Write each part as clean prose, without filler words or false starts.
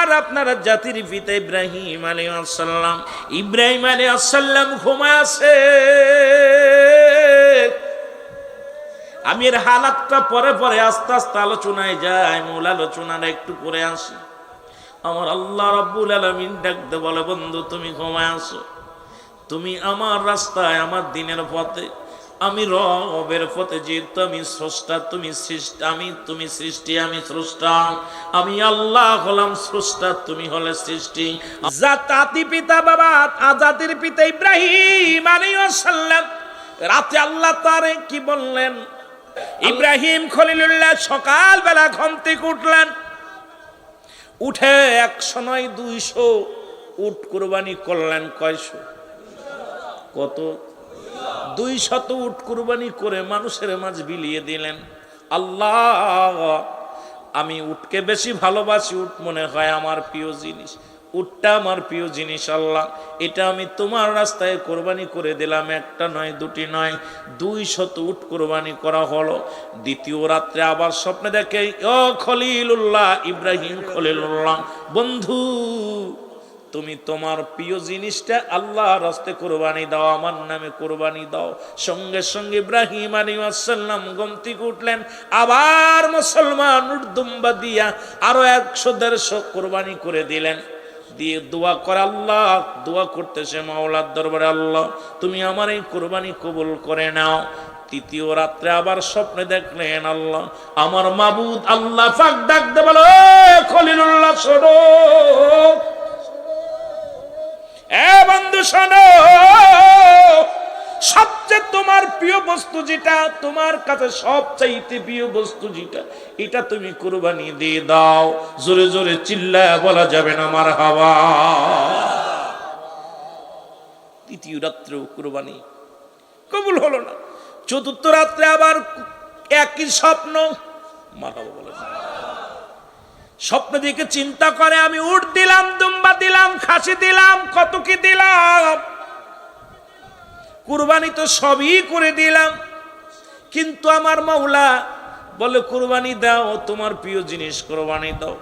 আমার আপনার জাতির পিতা ইব্রাহিম আলাইহিস সালাম, ইব্রাহিম আলাইহিস সালাম ঘুমায় আছে। আমি এর হালাতটা পরে পরে আস্তে আস্তে আলোচনায় যাই, মূল আলোচনাটা একটু করে আসি। আমার আল্লাহ রাব্বুল আলামিন ডাকতে বলে, বন্ধু তুমি ঘুমায় আছো, তুমি আমার রাস্তায়, আমার দিনের পথে, আমি রবের পথে, যেহেতু আমি স্রষ্টা, তুমি সৃষ্টি, তুমি সৃষ্টি, আমি স্রষ্টা, আমি আল্লাহ হলাম স্রষ্টা, তুমি হলে সৃষ্টি। জাতি পিতা বাবা আজাতির পিতা ইব্রাহিম আলাইহিস সালাম, রাতে আল্লাহ তারে কি বললেন? ইব্রাহিম খলিলুল্লাহ সকালবেলা ঘুম থেকে উঠলেন, উঠে 100 নয় 200 উট কুরবানি করলেন। কয়শো? কত? 200 উট কুরবানি করে মানুষের মাঝ বিলিয়ে দিলেন। আল্লাহ, আমি উটকে বেশি ভালোবাসি, উট মনে হয় আমার প্রিয় জিনিস, উটটা আমার প্রিয় জিনিস। আল্লাহ, এটা আমি তোমার রাস্তায় কোরবানি করে দিলাম। একটা নয়, দুটি নয়, 200 উট কোরবানি করা হলো। দ্বিতীয় রাত্রে আবার স্বপ্নে দেখে, ও খলিলুল্লাহ, ইব্রাহিম খলিলুল্লাহ, বন্ধু তুমি তোমার প্রিয় জিনিসটা আল্লাহর রাস্তায় কোরবানি দাও, আমার নামে কোরবানি দাও। সঙ্গে সঙ্গে ইব্রাহিম আলাইহিস সালাম ঘুম থেকে উঠলেন, আবার মুসলমান উট দুম্বা দিয়া আরো 100-150 কোরবানি করে দিলেন। দিয়ে দোয়া করে, আল্লাহ দোয়া করতেছে মাওলার দরবারে, আল্লাহ তুমি আমার এই কোরবানি কবুল করে নাও। তৃতীয় রাত্রে আবার স্বপ্নে দেখলেন, আল্লাহ আমার মাবুদ আল্লাহ পাক ডাকতে বলো, খলিলুল্লাহ শোনো, এ বন্ধু শোনো, সবচেয়ে তোমার প্রিয় বস্তু যেটা, তোমার কাছে সবচাইতে প্রিয় বস্তু যেটা, এটা তুমি কুরবানি দিয়ে দাও। জোরে জোরে চিল্লায়া বলা যাবে না মারহাবা। তৃতীয় রাত্রেও কুরবানি কবুল হলো না। চতুর্থ রাত্রে আবার একই স্বপ্ন, মারহাবা বলে। স্বপ্ন দিকে চিন্তা করে, আমি উট দিলাম, দুম্বা দিলাম, খাসি দিলাম, কত কি দিলাম, কুরবানি তো সবই করে দিলাম, কিন্তু আমার মাওলা বলে কুরবানি দাও, তোমার প্রিয় জিনিস কুরবানি দাও।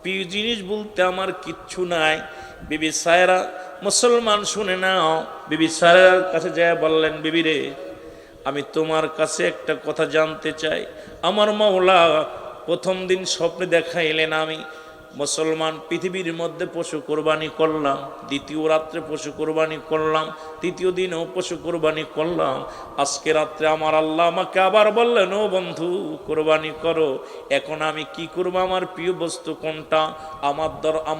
প্রিয় জিনিস বলতে আমার কিচ্ছু নাই। বিবি সায়রা, মুসলমান শুনে নাও, বিবি সায়রার কাছে যায় বললেন, বিবি রে, আমি তোমার কাছে একটা কথা জানতে চাই। আমার মাওলা প্রথম দিন স্বপ্নে দেখাইলেন আমি মুসলমান পৃথিবীর মধ্যে পশু কোরবানি করলাম, দ্বিতীয় রাত্রে পশু কোরবানি করলাম, তৃতীয় দিনেও পশু কোরবানি করলাম। আজকে রাত্রে আমার আল্লাহ আমাকে আবার বললেন, ও বন্ধু কোরবানি করো। এখন আমি কি করব? আমার প্রিয় বস্তু কোনটা? আমার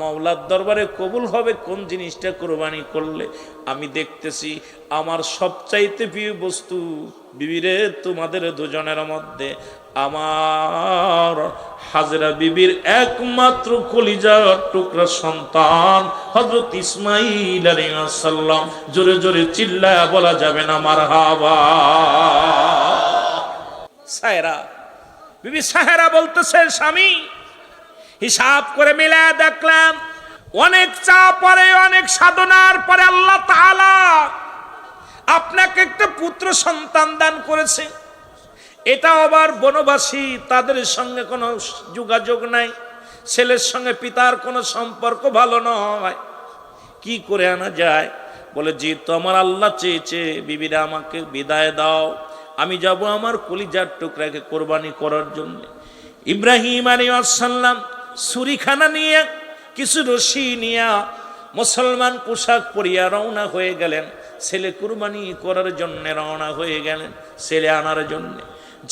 মাওলার দরবারে কবুল হবে কোন জিনিসটা কোরবানি করলে? আমি দেখতেছি আমার সবচাইতে প্রিয় বস্তু বিবিরে, তোমাদের দুজনের মধ্যে আমার হাজরা বিবির একমাত্র কলিজার টুকরা সন্তান হযরত ইসমাঈল আলাইহিস সালাম। জোরে জোরে চিল্লায়া বলা যাবে না মারহাবা। সায়রা, বিবি সায়রা বলতেছে, স্বামী হিসাব করে মিলায় দেখলাম অনেক চাপ পরে, অনেক সাধনার পরে আল্লাহ তাআলা আপনাকে একটা পুত্র সন্তান দান করেছে। এটা আবার বনবাসী, তাদের সঙ্গে কোনো যোগাযোগ নাই, ছেলের সঙ্গে পিতার কোনো সম্পর্ক ভালো নয়, কি করে আনা যায়? বলে, যেহেতু আমার আল্লাহ চেয়েছে, বিবিরা আমাকে বিদায় দাও, আমি যাব আমার কলিজার টুকরাকে কোরবানি করার জন্য। ইব্রাহিম আলাইহিস সালাম ছুরিখানা নিয়ে, কিছু রশি নিয়ে মুসলমান পোশাক পরিয়া রওনা হয়ে গেলেন। ছেলে কুরবানি করার জন্য রওনা হয়ে গেলেন, ছেলে আনার জন্য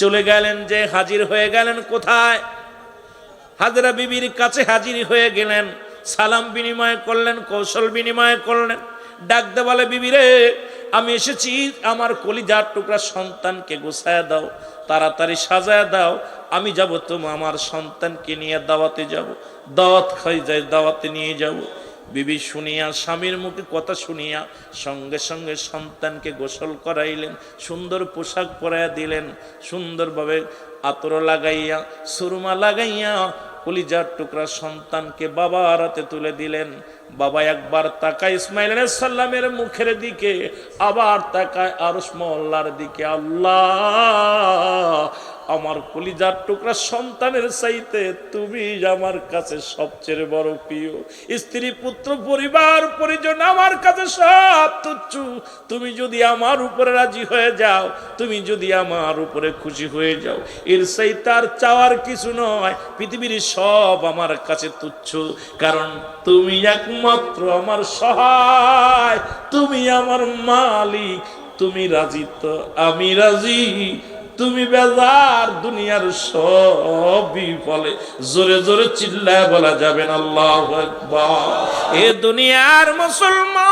চলে গেলেন। যে হাজির হয়ে গেলেন কোথায়? হাজরা বিবির কাছে হাজির হয়ে গেলেন। সালাম বিনিময় করলেন, কৌশল বিনিময় করলেন। ডাকতে বলে, বিবি রে, আমি এসেছি, আমার কলিজার টুকরা সন্তানকে গোছায় দাও, তাড়াতাড়ি সাজায় দাও, আমি যাব তুমি আমার সন্তানকে নিয়ে দাওয়াতে যাব, দাওয়াত খাই যাই, দাওয়াতে নিয়ে যাব। বিবি শুনিয়া, স্বামীর মুখে কথা শুনিয়া সঙ্গে সঙ্গে সন্তানকে গোসল করাইলেন, সুন্দর পোশাক পরাইয়া দিলেন, সুন্দরভাবে আতর লাগাইয়া, সুরমা লাগাইয়া কলিজার টুকরা সন্তানকে বাবার হাতে তুলে দিলেন। বাবা একবার তাকায় ইসমাইল আলাইহিস সালামের মুখের দিকে, আবার তাকায় আরশ মহল্লার দিকে। আল্লাহ, আমার কলিজার টুকরা সন্তানের চাইতে তুমি আমার কাছে সবচেয়ে বড় প্রিয়। স্ত্রী পুত্র পরিবার পরিজন আমার কাছে সব তুচ্ছ। তুমি যদি আমার উপরে রাজি হয়ে যাও, তুমি যদি আমার উপরে খুশি হয়ে যাও, এর চাইতে আর চাওয়ার কিছু নয়। পৃথিবীর সব আমার কাছে তুচ্ছ, কারণ তুমি একমাত্র আমার সহায়, তুমি আমার মালিক। তুমি রাজি তো আমি রাজি, তুমি বেজার দুনিয়ার সবই বলে। জোরে জোরে চিল্লায় বলা যাবে না আল্লাহু আকবার। এ দুনিয়ার মুসলমান,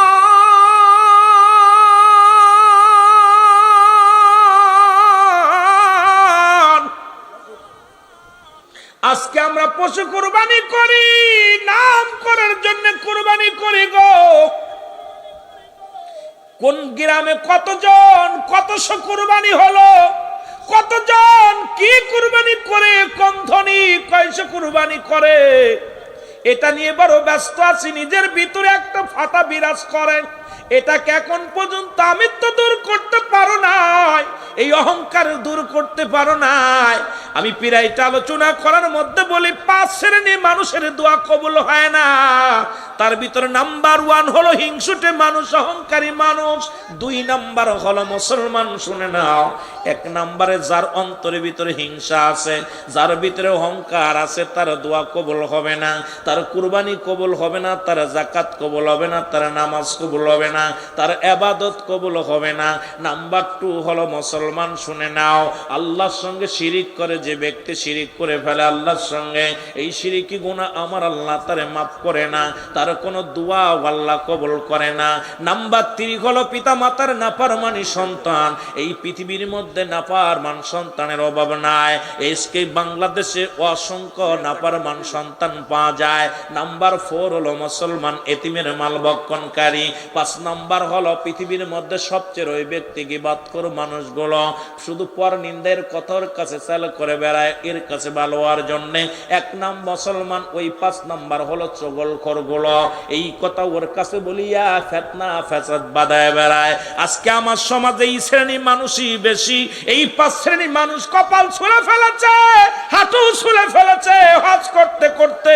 আজকে আমরা পশু কুরবানি করি, নাম করার জন্য কুরবানি করি গো। কোন গ্রামে কতশো কুরবানি হলো, কতজন কি কুরবানি করে, কোন ধনী কয়শো কুরবানি করে, এটা নিয়ে বড় ব্যস্ত আছি। নিজের ভিতরে একটা ফাটা বিরাজ করে, এটাকে এখন পর্যন্ত আমি তো দূর করতে পারো নাই, এই অহংকার দূর করতে পারো নাই। আমি পিরাইটা আলোচনা করার মধ্যে বলি 5 শ্রেণীর মানুষের দোয়া কবুল হয় না। তার ভিতরে নাম্বার 1 হলো হিংসুটে মানুষ, অহংকারী মানুষ। 2 নাম্বার হলো মুসলমান। শুনে নাও, 1 নাম্বারে যার অন্তরের ভিতরে হিংসা আছে, যার ভিতরে অহংকার আছে, তার দোয়া কবুল হবে না, তার কুরবানি কবুল হবে না, তার যাকাত কবুল হবে না, তার নামাজ কবুল হবে না, তার ইবাদত কবুল হবে না। নাম্বার 2 হলো মুসলমান। শুনে নাও, আল্লাহর সঙ্গে শিরিক করে যে ব্যক্তি শিরিক করে ফেলে আল্লাহর সঙ্গে, এই শিরিকি গুনাহ আমার আল্লাহ তারে মাফ করে না, তার কোনো দোয়া আল্লাহ কবুল করে না। নাম্বার 3 হলো পিতা মাতার নাফরমানি সন্তান। এই পৃথিবীর মধ্যে নাফরমান সন্তানের অভাব নাই। আজকে বাংলাদেশে অসংখ্য নাফরমান সন্তান পাওয়া যায়। নাম্বার 4 হলো মুসলমান এতিমের মাল ভক্ষণকারী। 5 নাম্বার হলো পৃথিবীর মধ্যে সবচেয়ে ওই ব্যক্তি গীবতখোর মানুষগুলো, শুধু পর নিন্দের কথার কাছে চাল করে বেড়ায়, এর কাছে ভালো হওয়ার জন্য। 1 নাম মুসলমান, ওই 5 নাম্বার হলো চগলখোর গুলো, এই কথা ওর কাছে বলিয়া ফিতনা ফাসাদ বাঁধায় বেড়ায়। আজকে আমার সমাজে এই শ্রেণী মানুষই বেশি। এই 5 শ্রেণী মানুষ কপাল ছুঁড়ে ফেলেছে, হাঁটু ছুঁড়ে ফেলেছে, হজ করতে করতে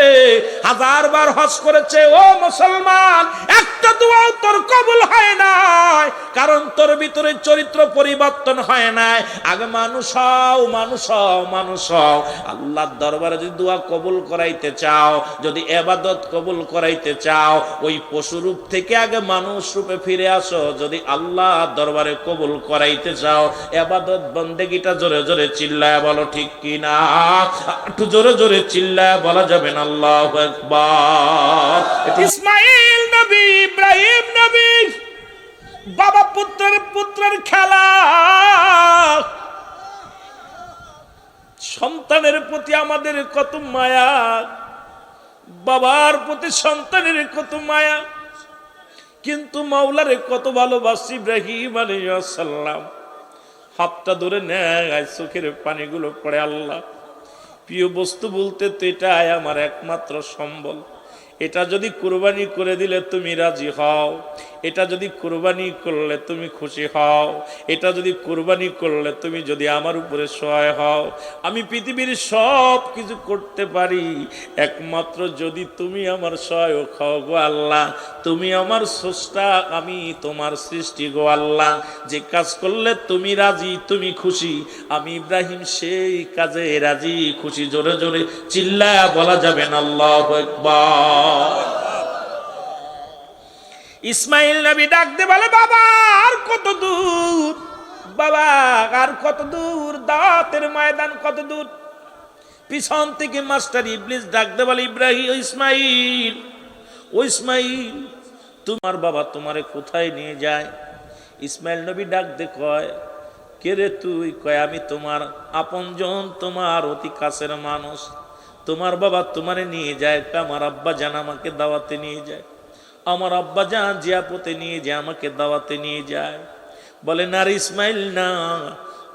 1000 বার হজ করেছে। ও মুসলমান, একটা দোয়াও তোর কবুল হয় নাই, কারণ তোর ভিতরে চরিত্র পরিবর্তন হয় নাই। আগে মানুষ হও, মানুষ হও, মানুষ হও। আল্লাহর দরবারে যদি দোয়া কবুল করাইতে চাও, যদি ইবাদত কবুল করাইতে চাও, ওই পশু রূপ থেকে আগে মানুষ রূপে ফিরে আসো। যদি আল্লাহর দরবারে কবুল করাইতে চাও, ইবাদত বন্দেগীটা জোরে জোরে চিল্লায় বলো ঠিক কি না? একটু জোরে জোরে চিল্লায় বলা যাবে না আল্লাহু আকবার। ইসমাঈল নবী, ইব্রাহিম নবী, বাবা পুত্রের খেলা। সন্তানের প্রতি আমাদের কত মায়া, বাবার প্রতি সন্তানের কত মায়া, কিন্তু মাওলারে কত ভালোবাসি। ইব্রাহিম আলাইহিস সালাম হাতটা ধরে নেয়, চোখের পানিগুলো পড়ে। আল্লাহ, প্রিয় বস্তু বলতে তো এটাই আমার একমাত্র সম্বল। এটা যদি কুরবানি করে দিলে তুমি রাজি হও, এটা যদি কুরবানি করলে তুমি খুশি হও, এটা যদি কুরবানি করলে তুমি যদি আমার উপরে সহায় হও, আমি পৃথিবীর সব কিছু করতে পারি, একমাত্র যদি তুমি আমার সহায়ক হও গো আল্লাহ। তুমি আমার স্রষ্টা, আমি তোমার সৃষ্টি গো আল্লাহ। যে কাজ করলে তুমি রাজি, তুমি খুশি, আমি ইব্রাহিম সেই কাজে রাজি খুশি। জোরে জোরে চিল্লায়া বলা যাবে না আল্লাহু আকবার। ইসমাইল নবী ডাক দে বলে, বাবা আর কত দূর, বাবা আর কত দূর, দাওয়াতের ময়দান কত দূর। পিছন থেকে মাস্টার ইবলিস ডাক দে বলে, ইব্রাহিম, ইসমাইল, ও ইসমাইল, তোমার বাবা তোমারে কোথায় নিয়ে যায়? ইসমাইল নবী ডাক দে কয়, কে রে তুই? কয়, আমি তোমার আপনজন, তোমার অতি কাছের মানুষ। তোমার বাবা তোমারে নিয়ে যায়, আমার আব্বা জান আমাকে দাওয়াতে নিয়ে যায়, আমার আব্বা জান জিয়াপতে নিয়ে যায়, আমাকে দাওয়াতে নিয়ে যায়। বলে, না রে ইসমাইল না,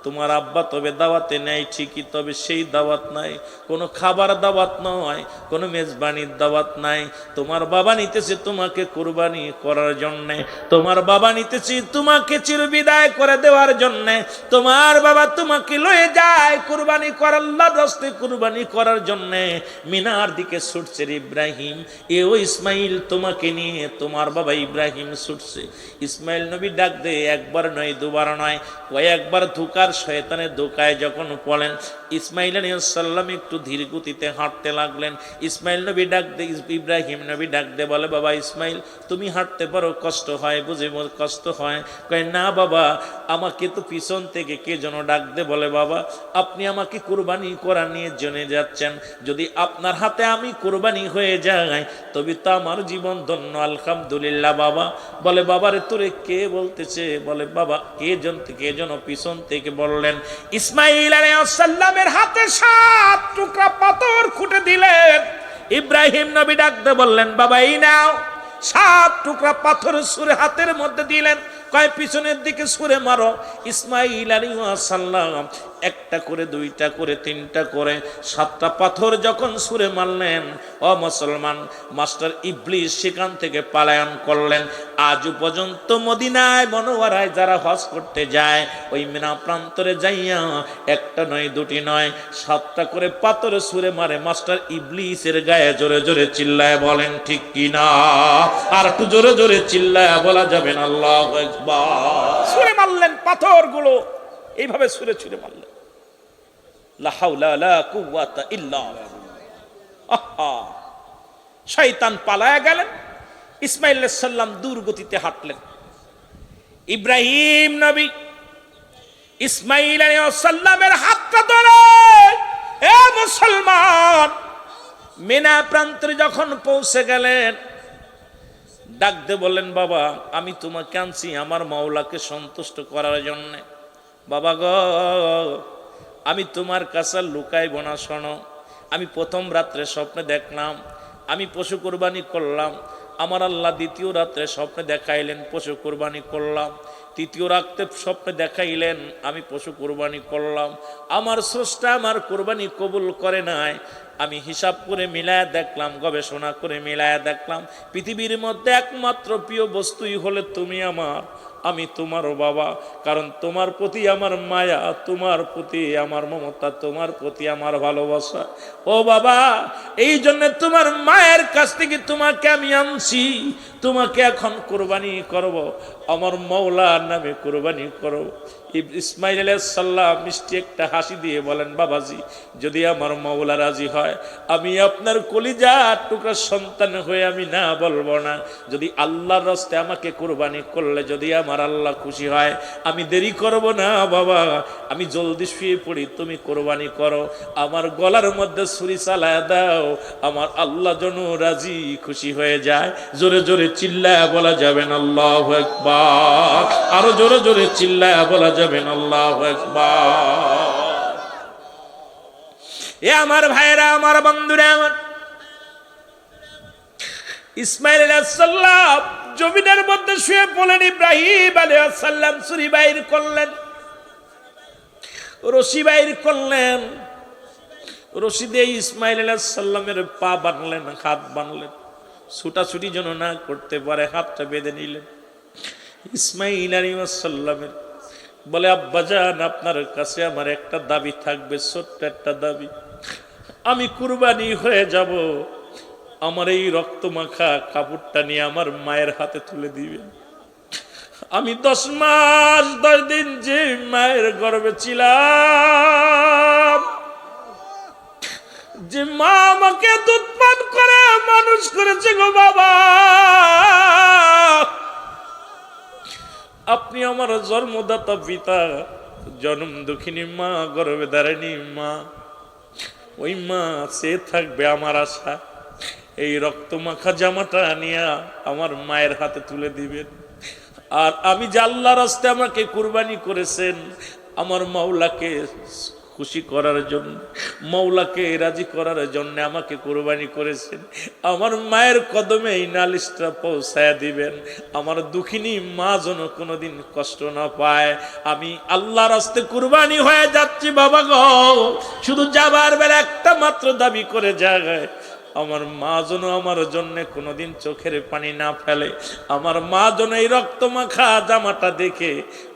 তোমার আব্বা তবে দাওয়াতে নেয় ঠিকই, তবে সেই দাওয়াত নাই, কোনো খাবার দাওয়াত নয়, কোনো মেজবানির দাওয়াত নাই। তোমার বাবা নিতেছে তোমাকে কুরবানি করার জন্যে, তোমার বাবা নিতেছে তোমাকে চিরবিদায় করে দেওয়ার জন্যে। তোমার বাবা তোমাকে লয়ে যায় কুরবানি করার, আল্লাহর রাস্তায় কুরবানি করার জন্যে। মিনার দিকে ছুটছে ইব্রাহিম, এও ইসমাইল তোমাকে নিয়ে তোমার বাবা ইব্রাহিম ছুটছে। ইসমাইল নবী ডাক দে, একবার নয় দুবার নয়, কয়েকবার ধোকার শয়তানের ধোকায় যখন পড়লেন, ইসমাইল আলাইহিস সালাম একটু ধীর গতিতে হাঁটতে লাগলেন। ইসমাইল নবী ডাক দে, ইব্রাহিম নবী ডাক দে বলে, বাবা ইসমাইল তুমি হাঁটতে পারো, কষ্ট হয় বুঝে, কষ্ট হয়? কয় না বাবা, আমাকে তো পিছন থেকে কে যেন ডাক দে, বলে বাবা আপনি আমাকে কুরবানি করা নিয়ে জেনে যাচ্ছেন, যদি আপনার হাতে আমি কুরবানি হয়ে যাই তবে তো আমার জীবন ধন্য, আলহামদুলিল্লাহ। বাবা বলে, বাবারে তোরে কে বলতেছে? বলে বাবা কে যেন পিছন থেকে বললেন। ইসমাইল আলাইহিস সালামের হাতে 7 টুকরা পাথর খুঁটে দিলেন। ইব্রাহিম নবী ডাকতে বললেন, বাবা এই নাও। 7 টুকরা পাথর ছুঁড়ে হাতের মধ্যে দিলেন, কয় পিছনের দিকে ছুঁড়ে মারো। ইসমাইল আলাইহিস সালাম একটা করে, দুইটা করে, তিনটা করে, 7টা পাথর যখন ছুঁড়ে মারলেন, ও মুসলমান, মাস্টার ইবলিস সেখান থেকে পালায়ন করলেন। আজও পর্যন্ত মদিনায় মনোয়ারায় যারা হজ করতে যায়, ওই মিনা প্রান্তরে যাইয়া একটা নয় দুটি নয় 7টা করে পাথর ছুঁড়ে মারে মাস্টার ইবলিসের গায়ে। জোরে জোরে চিল্লায় বলেন ঠিক কিনা? আর একটু জোরে জোরে চিল্লায় বলা যাবে না আল্লাহু আকবার। ছুঁড়ে মারলেন পাথরগুলো, এইভাবে ছুঁড়ে ছুঁড়ে মারলেন। লা হাওলা লা কুওয়াতা ইল্লা বিল্লাহ। শয়তান পালায়া গেলেন। ইসমাইল আলাইহিস সালাম দূর গতিতে হাঁটলেন। ইব্রাহিম নবী ইসমাইল আলাইহিস সালামের হাতটা ধরে, এ মুসলমান, মিনা প্রান্তরে যখন পৌঁছে গেলেন, ডাক দিয়ে বললেন, বাবা আমি তোমাকে আনছি আমার মাওলাকে সন্তুষ্ট করার জন্য। বাবা গো, আমি তোমার কাছে লুকাইব না, শোনো। আমি প্রথম রাত্রে স্বপ্নে দেখলাম আমি পশু কুরবানি করলাম, আমার আল্লাহ দ্বিতীয় রাত্রে স্বপ্নে দেখাইলেন পশু কুরবানি করলাম, তৃতীয় রাত্রে স্বপ্নে দেখাইলেন আমি পশু কুরবানি করলাম। আমার স্রষ্টা আমার কুরবানি কবুল করে নাই। আমি হিসাব করে মিলায়া দেখলাম, গবেষণা করে মিলায়া দেখলাম, পৃথিবীর মধ্যে একমাত্র প্রিয় বস্তুই হলে তুমি আমার, আমি তোমারও বাবা। কারণ তোমার প্রতি আমার মায়া, তোমার প্রতি আমার মমতা, তোমার প্রতি আমার ভালোবাসা। ও বাবা, এই জন্য তোমার মায়ের কাছ থেকে তোমাকে আমি আনছি, তোমাকে এখন কুরবানি করব, আমার মাওলার নামে কুরবানি করব। ইসমাইল আলাইহিস সালাম মিষ্টি একটা হাসি দিয়ে বলেন, বাবাজি যদি আমার মাওলা রাজি হয়, আমি আপনার কলিজার টুকরা সন্তান হয়ে আমি না বলবো না। যদি আল্লাহর রাস্তায় আমাকে কুরবানি করলে যদি আমার আল্লাহ খুশি হয়, আমি দেরি করব না বাবা, আমি জলদি শুয়ে পড়ি, তুমি কুরবানি করো, আমার গলার মধ্যে ছুরি চালায়া দাও, আমার আল্লাহ যেন রাজি খুশি হয়ে যায়। জোরে জোরে চিল্লায়া বলা যাবেন আল্লাহু আকবার। আরো জোরে জোরে চিল্লায়া বলা যাবেন আল্লাহু আকবার। এ আমার ভাইরা, আমার বন্ধুরা, আমার ইসমাইল আলাইহিস সালাম জমিনের মধ্যে শুয়ে পড়লেন। ইব্রাহিম আলাইহিস সালাম ছুরি বাইর করলেন, রশি বাইর করলেন, রশি দিয়ে ইসমাইল আলাইহিস সালামের পা বাঁধলেন, হাত বাঁধলেন, ছুটাছুটি যেন না করতে পারে হাতটা বেঁধে নিলেন। ইসমাইল আলাইহিস সালামের বলে, আব্বাজান আপনার কাছে আমার একটা দাবি থাকবে, ছোট্ট একটা দাবি। আমি কুরবানি হয়ে যাব, আমার এই রক্ত মাখা কাপড়টা নিয়ে আমার মায়ের হাতে তুলে দিবেন। আমি 10 মাস 10 দিন যে মায়ের গর্ভে ছিলাম, যে মা আমাকে দুধ পান করে মানুষ করেছে গো বাবা, আপনি আমার জন্মদাতা পিতা, জন্ম দুঃখিনী মা, গর্ভে ধারিণী মা, ওই মা সে থাকবে আমার আশা। এই রক্ত মাখা জামাটা নিয়ে আমার মায়ের হাতে তুলে দিবেন। আর আমি যে আল্লাহর রাস্তায় আমাকে কুরবানি করেছেন, আমার মাওলাকে খুশি করার জন্য, মওলাকে রাজি করার জন্য আমাকে কুরবানি করেছেন। আমার মায়ের কদমে এই নালিশটা পৌঁছায় দিবেন, আমার দুঃখিনী মা যেন কোনোদিন কষ্ট না পায়। আমি আল্লাহর রাস্তে কুরবানি হয়ে যাচ্ছি বাবা গো, শুধু যাবার বেলা একটা মাত্র দাবি করে যায়, আমার মা যেন আমার জন্য কোনোদিন চোখের পানি না ফেলে, আমার মা যেন এই রক্ত মাখা জামাটা দেখে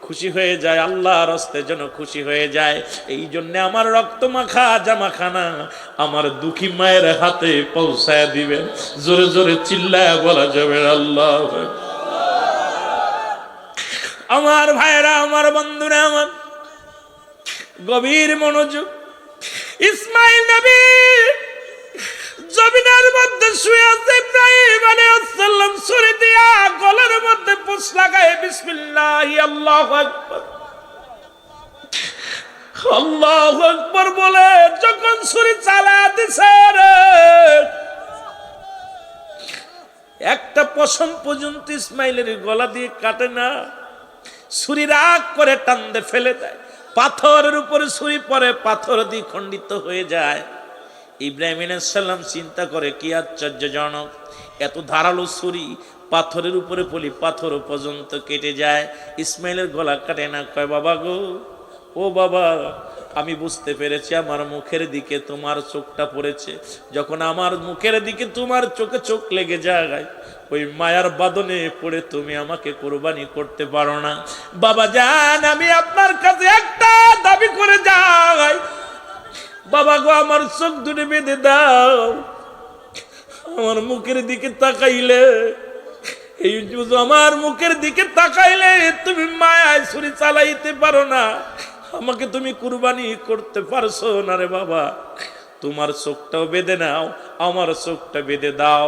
খুশি হয়ে যায়, আল্লাহর রাস্তায় যেন খুশি হয়ে যায়। এই জন্য আমার রক্ত মাখা জামাখানা আমার দুঃখী মায়ের হাতে পৌঁছায় দিবেন। জোরে জোরে চিল্লায় বলা যাবে আল্লাহ। আমার ভাইরা, আমার বন্ধুরা, আমার গভীর মনোযোগ। ইসমাইল নবী জমিনের মধ্যে শুয়ে আছে, ইব্রাহিম আলাইহিস সালাম ছুরি দিয়া গলার মধ্যে পুশ লাগায় বিসমিল্লাহ আল্লাহু আকবার আল্লাহু আকবার বলে যখন ছুরি চালা দিছে, একটা পশম পর্যন্ত ইসমাইলের গলা দিয়ে কাটে না, ছুরি রাগ করে টান দিয়ে ফেলে দেয়, পাথরের উপরে ছুরি পড়ে, পাথর দিয়ে খণ্ডিত হয়ে যায়। ইব্রাহিম আলাইহিস সালাম চিন্তা করে কি আশ্চর্যজনক, এত ধারালো ছুরি পাথরের উপরে পড়ি, পাথর পর্যন্ত কেটে যায়, ইসমাইলের গলা কাটে না। কয় বাবা গো, ও বাবা, আমি বুঝতে পেরেছি আমার মুখের দিকে তোমার চোখটা পড়েছে, যখন আমার মুখের দিকে তোমার চোখে চোখ লেগে যায়, ওই মায়ার বাঁধনে পড়ে তুমি আমাকে কুরবানি করতে পারো না। বাবা জান, আমি আপনার কাছে একটা দাবি করে যাই, বাবা গো, আমার চোখ দুটো বেঁধে দাও, আমার মুখের দিকে তাকাইলে, এই আমার মুখের দিকে তাকাইলে তুমি মায়ায় ছুরি চালাইতে পারো না, আমাকে তুমি কুরবানি করতে পারছো না রে বাবা, তোমার চোখটাও বেঁধে নাও, আমার চোখটা বেঁধে দাও।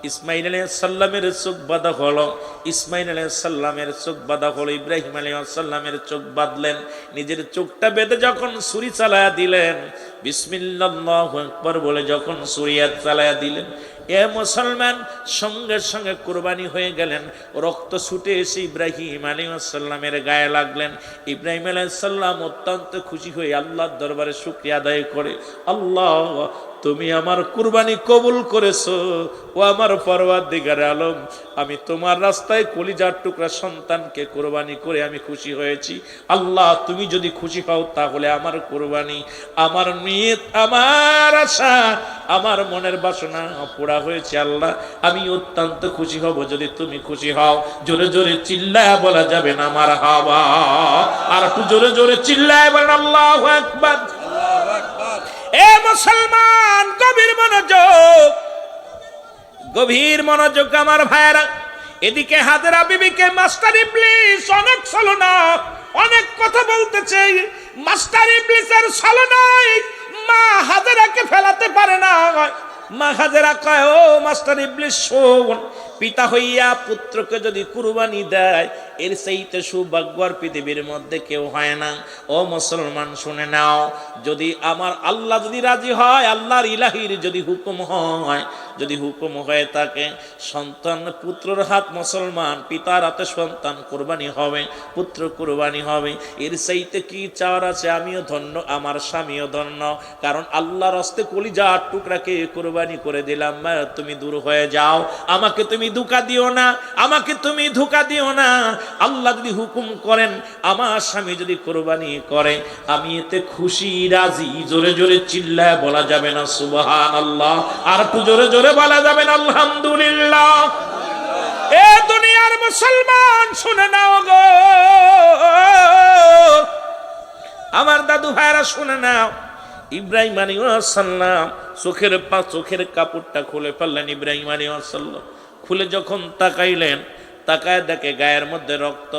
ইসমাইল আলাইহিস সালামের চোখ বাঁধা হলো, ইসমাইল আলাইহিস সালামের চোখ বাঁধা হলো, ইব্রাহিম আলাইহিস সালামের চোখ বাঁধলেন, নিজের চোখটা বেঁধে যখন ছুরি চালায়া দিলেন, বিসমিল্লাহু আকবার বলে যখন ছুরি চালায়া দিলেন, এ মুসলমান সঙ্গে সঙ্গে কুরবানি হয়ে গেলেন। রক্ত ছুটে এসে ইব্রাহিম আলাইহিস সালামের গায়ে লাগলেন। ইব্রাহিম আলাইহিস সালাম অত্যন্ত খুশি হয়ে আল্লাহর দরবারে শুকরিয়া আদায় করে, আল্লাহ তুমি আমার কুরবানি কবুল করেছো, ও আমার পরওয়ারদিগার আলম, আমি তোমার রাস্তায় কলিজার টুকরা সন্তানকে কুরবানি করে আমি খুশি হয়েছি। আল্লাহ তুমি যদি খুশি হও তাহলে আমার কুরবানি, আমার নিয়ত, আমার আশা, আমার মনের বাসনা পুরা হয়েছে। আল্লাহ আমি অত্যন্ত খুশি হব যদি তুমি খুশি হও। জোরে জোরে চিল্লায় বলা যাবে না মারহাবা, আর একটু জোরে জোরে চিল্লায় বলেন আল্লাহু আকবার। এ মুসলমান, গভীর মনোযোগ, গভীর মনোযোগ আমার ভাইরা। এদিকে হাজেরা বিবিকে মাস্টার ইবলিস অনেক ছলনা, অনেক কথা বলতেছে, মাস্টার ইবলিসের ছলনায় মা হাজেরাকে ফেলাতে পারে না। মা হাজেরা কয়, ও মাস্টার ইবলিস শোন, পিতা হইয়া পুত্রকে যদি কুরবানি দেয় এর চাইতে সৌভাগ্য আর পৃথিবীর মধ্যে কেউ হয় না। ও মুসলমান শুনে নাও, যদি আমার আল্লাহ যদি রাজি হয়, আল্লাহর ইলাহির যদি হুকুম হয়, যদি হুকুম হয়ে থাকে, সন্তান পুত্রর হাত, মুসলমান পিতার হাতে সন্তান কুরবানি হবে, পুত্র কুরবানি হবে, এর চাইতে কি চাওয়ার আছে? আমিও ধন্য, আমার স্বামীও ধন্য, কারণ আল্লাহর হস্তে কলিজার টুকরাকে কুরবানি করে দিলাম। তুমি দূর হয়ে যাও, আমাকে তুমি ধোঁকা দিও না, আমাকে তুমি ধোঁকা দিও না। আল্লাহ যদি হুকুম করেন, আমার স্বামী যদি কুরবানি করে, আমি এতে খুশি রাজি। জোরে জোরে চিল্লায় বলা যাবে না সুবহানাল্লাহ, আর একটু জোরে জোরে বলা যাবে না আলহামদুলিল্লাহ। এ দুনিয়ার মুসলমান শুনে নাও গো, আমার দাদু ভাইরা শুনে নাও। ইব্রাহিম আলাইহিস সালাম চোখের কাপড়টা খুলে ফেললেন। ইব্রাহিম আলাইহিস সালাম খুলে যখন তাকাইলেন, তাকায় দেখে গায়ের মধ্যে রক্ত,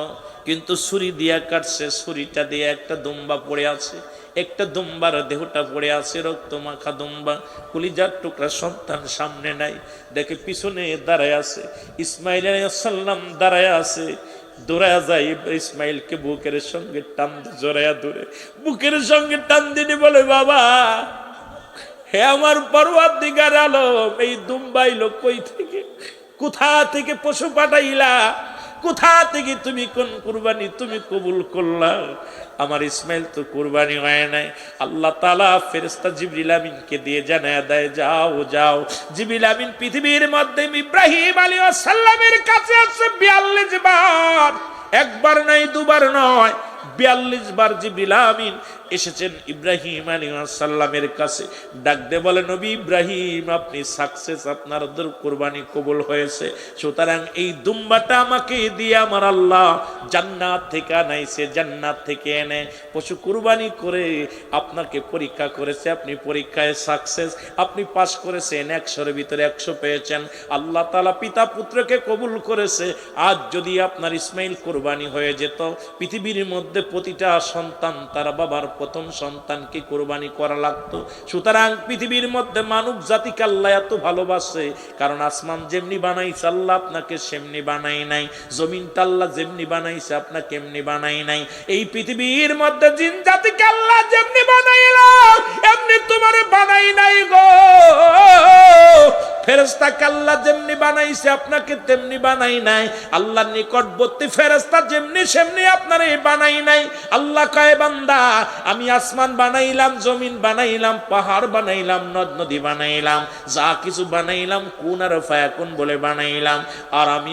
কিন্তু ছুরি দিয়া কাটছে, ছুরিটা দিয়ে একটা দুম্বা পড়ে আছে, একটা দুম্বার দেহটা পড়ে আছে, রক্ত মাখা দুম্বা, কলিজার টুকরা সন্তান সামনে নাই, দেখে পিছনে দাঁড়ায় আছে ইসমাইল আলাইহিস সালাম, দাঁড়ায় আছে। দৌড়ায় যায় ইসমাইলকে বুকের সঙ্গে টান দিয়ে, জড়াইয়া ধরে বুকের সঙ্গে টান দিনি, বলে বাবা, হে আমার পরওয়ারদিগার আলম, এই দুম্বাইলো কই থেকে, কোথা থেকে পশু পাঠাইলা? কোথা থেকে তুমি কোন কুরবানি তুমি কবুল করলা? আমার ইসমাইল তো কুরবানি হয় নাই। আল্লাহ তাআলা ফেরেশতা জিবরিল আমিনকে দিয়ে জানায় দেয়, যাও যাও, জিবরিল আমিন পৃথিবীর মধ্যে ইব্রাহিম আলাইহিস সালামের কাছে আছে 42 বার, একবার নাই দুবার নয়, 42 বার জিবরিল আমিন এসেছেন ইব্রাহিম আলাইহিস সালামের কাছে। ডাক দে বলে, নবী ইব্রাহিম আপনি সাকসেস, আপনার কুরবানি কবুল হয়েছে। সুতরাং এই দুম্বাটা আমাকে দিয়ে আমার আল্লাহ জান্নাত থেকে আনাইছে, জান্নাত থেকে এনে পশু কুরবানি করে আপনাকে পরীক্ষা করেছে, আপনি পরীক্ষায় সাকসেস, আপনি পাস করেছেন, 100-এর ভিতরে 100 পেয়েছেন। আল্লাহ তাআলা পিতা পুত্রকে কবুল করেছে। আজ যদি আপনার ইসমাইল কুরবানি হয়ে যেত, পৃথিবীর মধ্যে প্রতিটা সন্তান তার বাবার প্রথম সন্তানকে কুরবানি করা লাগতো। সুতরাং পৃথিবীর মধ্যে মানব জাতিকে আল্লাহ এত ভালোবাসে, কারণ আসমান যেমনি বানাইছে আল্লাহ আপনাকে সেমনি বানাই নাই, জমিনটা আল্লাহ যেমনি বানাইছে আপনাকে এমনি বানাই নাই। এই পৃথিবীর মধ্যে জিন জাতিকে আল্লাহ যেমনি বানাইলো এমনি তোমারে বানাই নাই গো। ফেরেশতাকে আল্লাহ যেমনি বানাইছে আপনাকে তেমনি বানাই নাই। আল্লাহর নিকটবর্তী ফেরেশতা যেমনি সেমনি আপনারে বানাই নাই। আল্লাহ কয়, বান্দা আমি আসমান বানাইলাম, জমিন বানাইলাম, পাহাড় বানাইলাম, নদ নদী বানাইলাম, যা কিছু বানাইলাম কুন আর ফায়াকুন বলে বানাইলাম। আর আমি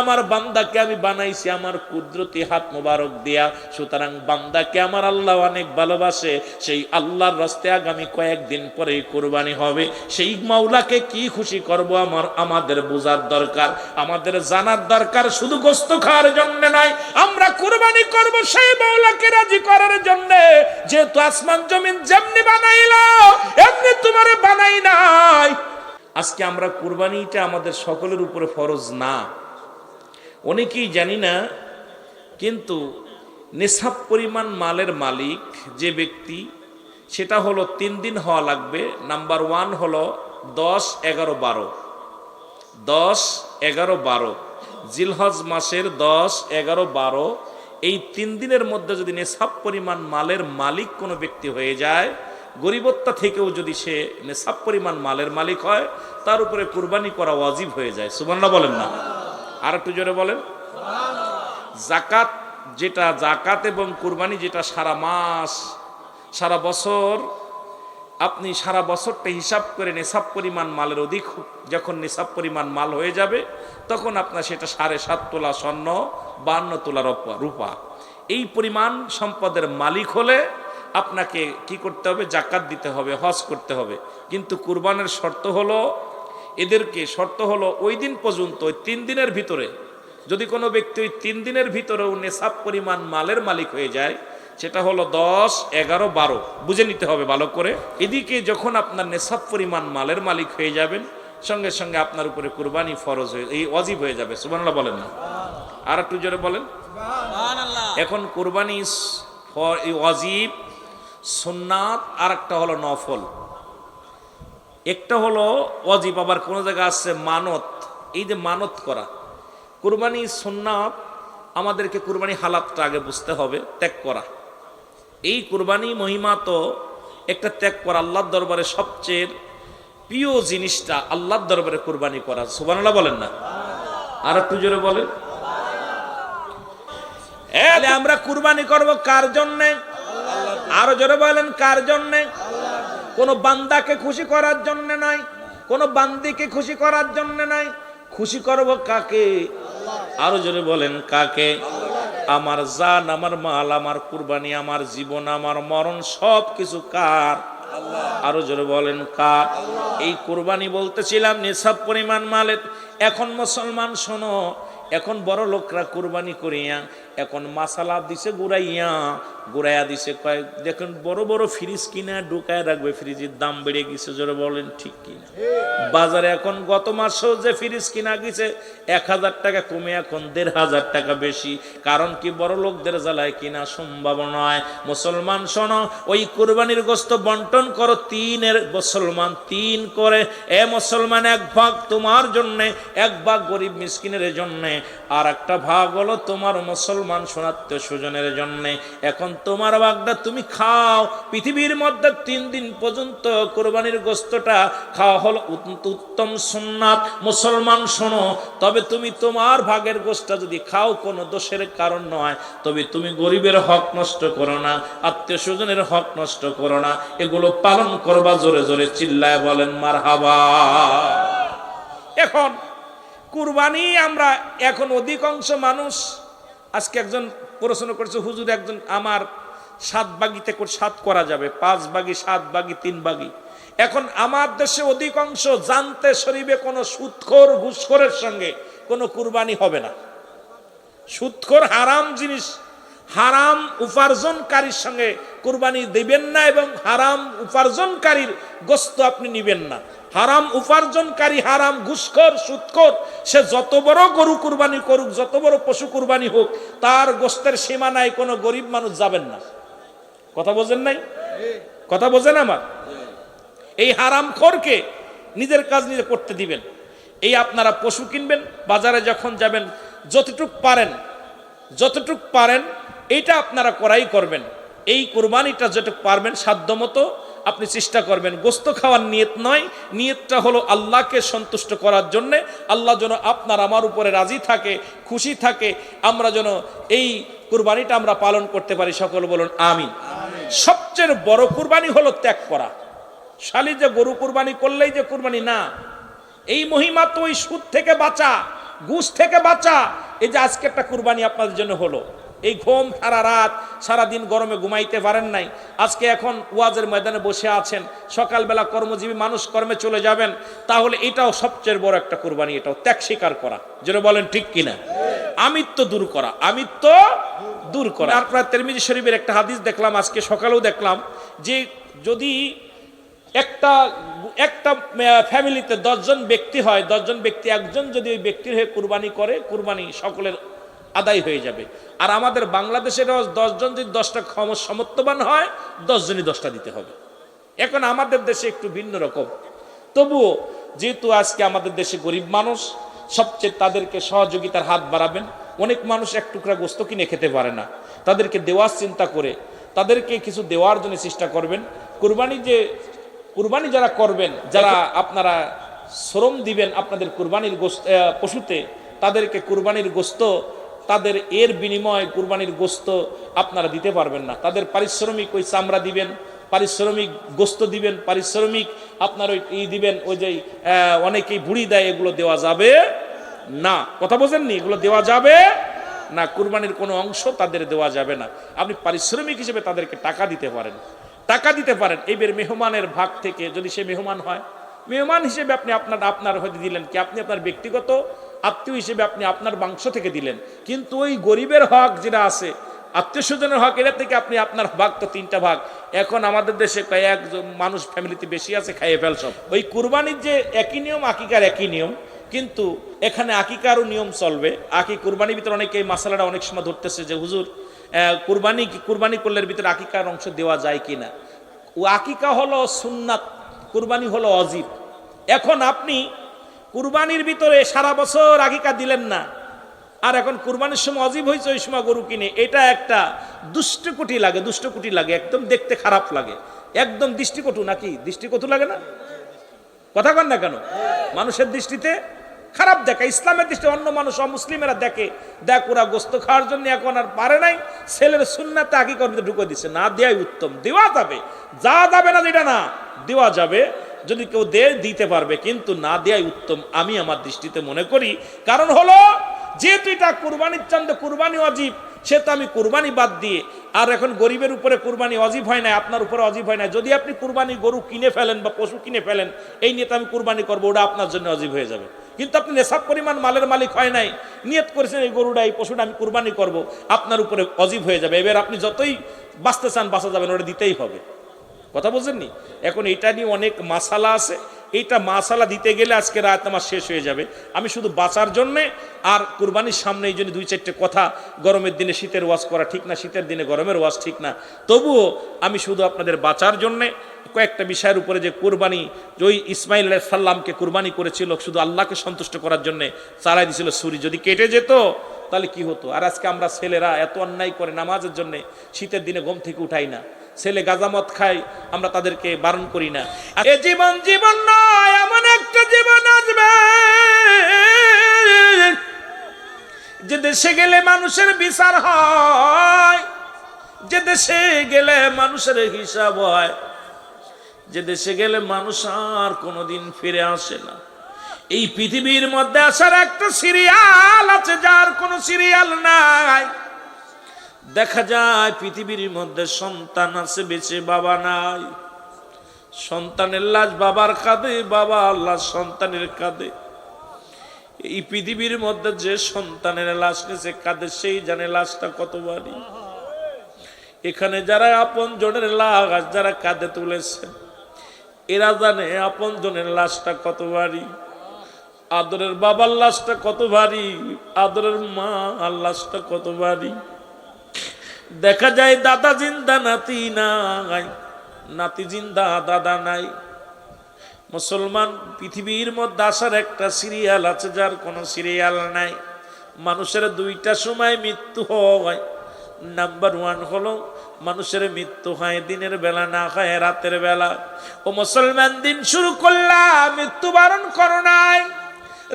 আমার বান্দাকে আমি বানাইছি আমার কুদরতি হাত মোবারক দিয়া। সুতরাং বান্দাকে আমার আল্লাহ অনেক ভালোবাসে। সেই আল্লাহর রাস্তায় আগামী কয়েকদিন পরেই কুরবানি হবে। সেই মাওলাকে কি খুশি করব আমাদের বোঝার দরকার, আমাদের জানার দরকার। শুধু গোশত খাওয়ার জন্য নয়, আমরা কুরবানি করব সেই মাওলাকে রাজি করার জন্য। যেহেতু আসমান জমিন যেমনি বানাইলো এমনি তোমারে বানাই নাই। আজকে আমরা কুরবানিটা আমাদের সকলের উপরে ফরজ না, অনেকেই জানি না, কিন্তু নিসাব পরিমাণ মালের মালিক যে ব্যক্তি, সেটা হলো 3 দিন হওয়া লাগবে। নাম্বার 1 হলো 10, 11, 12। 10, 11, 12 জিলহজ মাসের 10, 11, 12 এই 3 দিনের মধ্যে যদি নিসাব পরিমাণ মালের মালিক কোনো ব্যক্তি হয়ে যায়, গরিবত্তা থেকেও যদি সে নিসাব পরিমাণ মালের মালিক হয়, তার উপরে কুরবানি করা ওয়াজিব হয়ে যায়। সুবহানাল্লাহ বলেন না? আর একটু জোরে বলেন। যাকাত যেটা, যাকাত এবং কুরবানি যেটা সারা মাস সারা বছর, আপনি সারা বছরটা হিসাব করে নিসাব পরিমাণ মালের অধিক যখন নিসাব পরিমাণ মাল হয়ে যাবে, তখন আপনার সেটা 7.5 তোলা স্বর্ণ, 52 তোলা রূপা, এই পরিমাণ সম্পদের মালিক হলে আপনাকে কি করতে হবে? যাকাত দিতে হবে, হজ করতে হবে। কিন্তু কুরবানের শর্ত হলো, ওই দিন পর্যন্ত, ওই 3 দিনের ভিতরে যদি কোনো ব্যক্তি ওই 3 দিনের ভিতরেও নিসাব পরিমাণ মালের মালিক হয়ে যায়, সেটা হলো 10, 11, 12, বুঝে নিতে হবে ভালো করে। এদিকে যখন আপনার নিসাব পরিমাণ মালের মালিক হয়ে যাবেন, সঙ্গে সঙ্গে আপনার উপরে কুরবানি ফরজ হয়ে, এই ওয়াজিব হয়ে যাবে। সুবহানাল্লাহ বলেন না? আর একটু জোরে বলেন। এখন কুরবানি ওয়াজিব, সুন্নাত, আর একটা হলো নফল। একটা হলো ওয়াজিব, আবার কোন জায়গায় আছে মানত। এই যে মানত করা, কুরবানি সুন্নাত, আমাদেরকে কুরবানি হালাতটা আগে বুঝতে হবে, ত্যাগ করা। এই কুরবানি মহিমা তো একটা ত্যাগ করা, আল্লাহর দরবারে সবচেয়ে প্রিয় জিনিসটা আল্লাহর দরবারে কুরবানি করা। সুবহানাল্লাহ বলেন না? আর একটু জোরে বলেন। তাহলে আমরা কুরবানি করব কার জন্যে? আরো জোরে বলেন, কার জন্যে? কোন বান্দাকে খুশি করার জন্য নয়, কোন বান্দিকে খুশি করার জন্য নয়। খুশি করব কাকে? আরো জোরে বলেন, কাকে? আমার জান, আমার মাল, আমার কুরবানি, আমার জীবন, আমার মরণ, সব কিছু কার? আরো জোরে বলেন, কার? এই কুরবানি বলতেছিলাম নিসাব পরিমাণ মালের। এখন মুসলমান শোনো, এখন বড় লোকরা কুরবানি করিয়া এখন মাসালা দিছে গুড়াইয়া দিছে, কয়েক দেখুন বড় বড় ফ্রিজ কিনা ঢুকায় রাখবে, ফ্রিজের দাম বেড়ে গেছে। জোরে বলেন ঠিক কিনা? বাজারে এখন গত মাসেও যে ফ্রিজ কিনা গেছে 1000 টাকা কমে এখন 1500 টাকা বেশি। কারণ কি? বড় লোকদের জ্বালায় কিনা সম্ভব নয়। মুসলমান শোনো, ওই কুরবানির গোশত বন্টন করো, 3 মুসলমান 3 করে। এ মুসলমান, 1 ভাগ তোমার জন্যে, 1 ভাগ গরিব মিসকিনের জন্যে, আর একটা ভাগ হলো তোমার মুসলমান সনাত্মীয় স্বজনের জন্য। এখন তোমার ভাগটা তুমি খাও। পৃথিবীর মধ্যে 3 দিন পর্যন্ত কোরবানির গোশতটা খাওয়া হলো উত্তম সুন্নাত। মুসলমান শোনো, তবে তুমি তোমার ভাগের গোশতটা যদি খাও কোনো দোষের কারণ নয়, তবে তুমি গরিবের হক নষ্ট করো না, আত্মীয় স্বজনের হক নষ্ট করো না, এগুলো পালন করবা। জোরে জোরে চিল্লায় বলেন মারহাবা। এখন কুরবানি আমরা এখন অধিকাংশ মানুষ, আজকে একজন প্রশ্ন করেছে, হুজুর একজন আমার 7 ভাগিতে 7 করা যাবে, 5 ভাগি, 7 ভাগি, 3 ভাগি। এখন আমার দেশে অধিকাংশ জানতে শরীফে কোনো সুদখোর ঘুষখোরের সঙ্গে কোনো কুরবানি হবে না। সুদখোর হারাম জিনিস, হারাম উপার্জনকারীর সঙ্গে কুরবানি দিবেন না, এবং হারাম উপার্জনকারীর গোশত আপনি নিবেন না। হারাম উপার্জনকারী, হারাম ঘুষখোর, সুদখোর, সে যত বড় গরু কুরবানি করুক, যত বড় পশু কুরবানি হোক, তার গোশতের সীমানায় কোনো গরিব মানুষ যাবেন না। কথা বোঝেন নাই? কথা বোঝেন আমার? এই হারামখোরকে নিজের কাজ নিজে করতে দিবেন। এই আপনারা পশু কিনবেন, বাজারে যখন যাবেন যতটুক পারেন এইটা আপনারা করাই করবেন। এই কুরবানিটা যেটুক পারবেন সাধ্যমতো আপনি চেষ্টা করবেন। গোশত খাওয়ার নিয়ত নয়, নিয়তটা হলো আল্লাহকে সন্তুষ্ট করার জন্যে। আল্লাহ যেন আপনার আমার উপরে রাজি থাকে, খুশি থাকে, আমরা যেন এই কুরবানিটা আমরা পালন করতে পারি। সকল বলুন আমিন। সবচেয়ে বড় কুরবানি হলো ত্যাগ করা। শালি যে গরু কুরবানি করলেই যে কুরবানি না, এই মহিমা তো ওই সুদ থেকে বাঁচা, ঘুষ থেকে বাঁচা। এই যে আজকে একটা কুরবানি আপনাদের জন্য হলো, এই ঘুম সারা রাত সারাদিন গরমে ঘুমাইতে পারেন নাই, আজকে এখন ওয়াজের ময়দানে বসে আছেন, সকালবেলা কর্মজীবী মানুষ কর্মে চলে যাবেন, তাহলে এটাও সবচেয়ে বড় একটা কুরবানি। এটাও ত্যাগ স্বীকার করা, যেটা বলেন ঠিক কিনা? আমিত্ব দূর করা, আমিত্ব দূর করা। আপনার তিরমিজি শরীফের একটা হাদিস দেখলাম, আজকে সকালেও দেখলাম, যে যদি একটা ফ্যামিলিতে 10 জন ব্যক্তি হয়, 10 জন ব্যক্তি একজন যদি ওই ব্যক্তির হয়ে কুরবানি করে, কুরবানি সকলের আদায় হয়ে যাবে। আর আমাদের বাংলাদেশের 10 জন যদি 10টা সমর্থবান হয়, 10 জনই 10টা দিতে হবে। এখন আমাদের দেশে একটু ভিন্ন রকম, তবুও যেহেতু আজকে আমাদের দেশে গরিব মানুষ, সবচেয়ে তাদেরকে সহযোগিতার হাত বাড়াবেন। অনেক মানুষ এক টুকরা গোশত কিনে খেতে পারে না, তাদেরকে দেওয়ার চিন্তা করে তাদেরকে কিছু দেওয়ার জন্য চেষ্টা করবেন। কুরবানি যারা করবেন, যারা আপনারা শ্রম দিবেন আপনাদের কুরবানির পশুতে, তাদেরকে কুরবানির গোশত, তাদের এর বিনিময়ে কুরবানির গোশত আপনারা দিতে পারবেন না। তাদের পারিশ্রমিক ওই চামড়া দিবেন, পারিশ্রমিক গোশত দিবেন, পারিশ্রমিক আপনার ওই দিবেন, ওই যে অনেকেই বুড়ি দেয়, এগুলো দেওয়া যাবে না। কথা বোঝেননি? এগুলো দেওয়া যাবে না, কুরবানির কোনো অংশ তাদের দেওয়া যাবে না। আপনি পারিশ্রমিক হিসেবে তাদেরকে টাকা দিতে পারেন, এইবার মেহমানের ভাগ থেকে, যদি সে মেহমান হয়, মেহমান হিসেবে আপনি আপনার হয়তো দিলেন কি, আপনি আপনার ব্যক্তিগত আত্মীয় হিসেবে আপনি আপনার মাংস থেকে দিলেন, কিন্তু ওই গরিবের হক যেটা আছে, আত্মীয় স্বজনের হক, এটা থেকে আপনি আপনার ভাগ তো 3টা ভাগ। এখন আমাদের দেশে একজন মানুষ ফ্যামিলিতে বেশি আছে, খাইয়ে ফেল সব। ওই কুরবানির যে একই নিয়ম, আকিকার একই নিয়ম, কিন্তু এখানে আকিকারও নিয়ম চলবে। কুরবানির ভিতরে অনেকে এই মাসালাটা অনেক সময় ধরতেছে যে হুজুর কুরবানি করলে ভিতরে আকিকার অংশ দেওয়া যায় কিনা। ও আকিকা হলো সুন্নাত, কুরবানি হলো অজিব। এখন আপনি কুরবানির ভিতরে সারা বছর আকিকা দিলেন না, আর এখন কুরবানির সময় অজিব হয়েছে, ওই সময় গরু কিনে, এটা একটা দুষ্টকুটি লাগে, একদম দেখতে খারাপ লাগে, একদম দৃষ্টিকটু। নাকি দৃষ্টিকটু লাগে না? কথা কন না কেন? মানুষের দৃষ্টিতে খারাপ দেখে, ইসলামের দৃষ্টি অন্য মানুষ অমুসলিমেরা দেখ ওরা গোস্ত খাওয়ার জন্য এখন আর পারে নাই, ছেলের সুন্নাতে আকিকার ভিতরে ঢুকে দিচ্ছে। না দেওয়াই উত্তম। দেওয়া যাবে, যা যাবে না যেটা না দেওয়া যাবে, যদি কেউ দিতে পারবে, কিন্তু না দেওয়াই উত্তম আমি আমার দৃষ্টিতে মনে করি। কারণ হলো, যেহেতু এটা কুরবানির চান্দে কুরবানি অজিব, সে তো আমি কুরবানি বাদ দিয়ে, আর এখন গরিবের উপরে কুরবানি অজিব হয় না, আপনার উপরে অজিব হয় না। যদি আপনি কুরবানি গরু কিনে ফেলেন বা পশু কিনে ফেলেন, এই নিয়ে আমি কুরবানি করবো, ওটা আপনার জন্য অজিব হয়ে যাবে। কিন্তু আপনি নেশাব পরিমাণ মালের মালিক হয় নাই, নিয়ত করেছেন এই গরুটা, এই পশুটা আমি কুরবানি করব, আপনার উপরে অজিব হয়ে যাবে। এবার আপনি যতই বাঁচতে চান বাঁচা যাবেন, ওটা দিতেই হবে। কথা বুঝেননি? এখন এটা নিয়ে অনেক মাসালা আছে, এইটা মাসালা দিতে গেলে আজকে রাত আমার শেষ হয়ে যাবে। আমি শুধু বাঁচার জন্যে আর কুরবানির সামনে এই জন্য দুই চারটে কথা, গরমের দিনে শীতের ওয়াজ করা ঠিক না, শীতের দিনে গরমের ওয়াজ ঠিক না, তবুও আমি শুধু আপনাদের বাঁচার জন্যে কয়েকটা বিষয়ের উপরে, যে কুরবানি, যে ওই ইসমাইল আলাইহিস সালামকে কুরবানি করেছিল শুধু আল্লাহকে সন্তুষ্ট করার জন্যে, চালাই দিয়েছিল ছুরি, যদি কেটে যেত তাহলে কি হতো। আর আজকে আমরা ছেলেরা এত অন্যায় করে নামাজের জন্যে শীতের দিনে ঘুম থেকে উঠাই না, ছেলে গাঁজামদ খায়, আমরা তাদেরকে বারণ করি না। এ জীবন জীবন নয়, এমন একটা জীবন আসবে যে দেশে গেলে মানুষের বিচার হয়, যে দেশে গেলে মানুষের হিসাব হয়, যে দেশে গেলে মানুষ আর কোনোদিন ফিরে আসে না। এই পৃথিবীর মধ্যে আসার একটা সিরিয়াল আছে, যার কোনো সিরিয়াল নাই। দেখা যায় পৃথিবীর মধ্যে সন্তান আছে বেঁচে, বাবা নাই। সন্তানের লাশ বাবার কাঁধে, বাবা আল্লাহ সন্তানের কাঁধে। এই পৃথিবীর মধ্যে যে সন্তানের লাশ নিয়েছে কাঁধে, সেই জানে লাশটা কত ভারী। এখানে যারা আপন জনের লাশ যারা কাঁধে তুলেছে, এরা জানে আপন জনের লাশটা কত ভারী, আদরের বাবার লাশটা কত ভারী, আদরের মা আর লাশটা কত ভারী। দেখা যায় দাদা জিন্দা নাতি নাই, নাতি জিন্দা দাদা নাই। মুসলমান পৃথিবীর মধ্যে আসার একটা সিরিয়াল আছে, যার কোনো সিরিয়াল নাই। মানুষের দুইটা সময় মৃত্যু হয়। নাম্বার 1 হলো মানুষের মৃত্যু হয় দিনের বেলা, না হয় রাতের বেলা। ও মুসলমান, দিন শুরু করলাম, মৃত্যুবরণ করো নাই।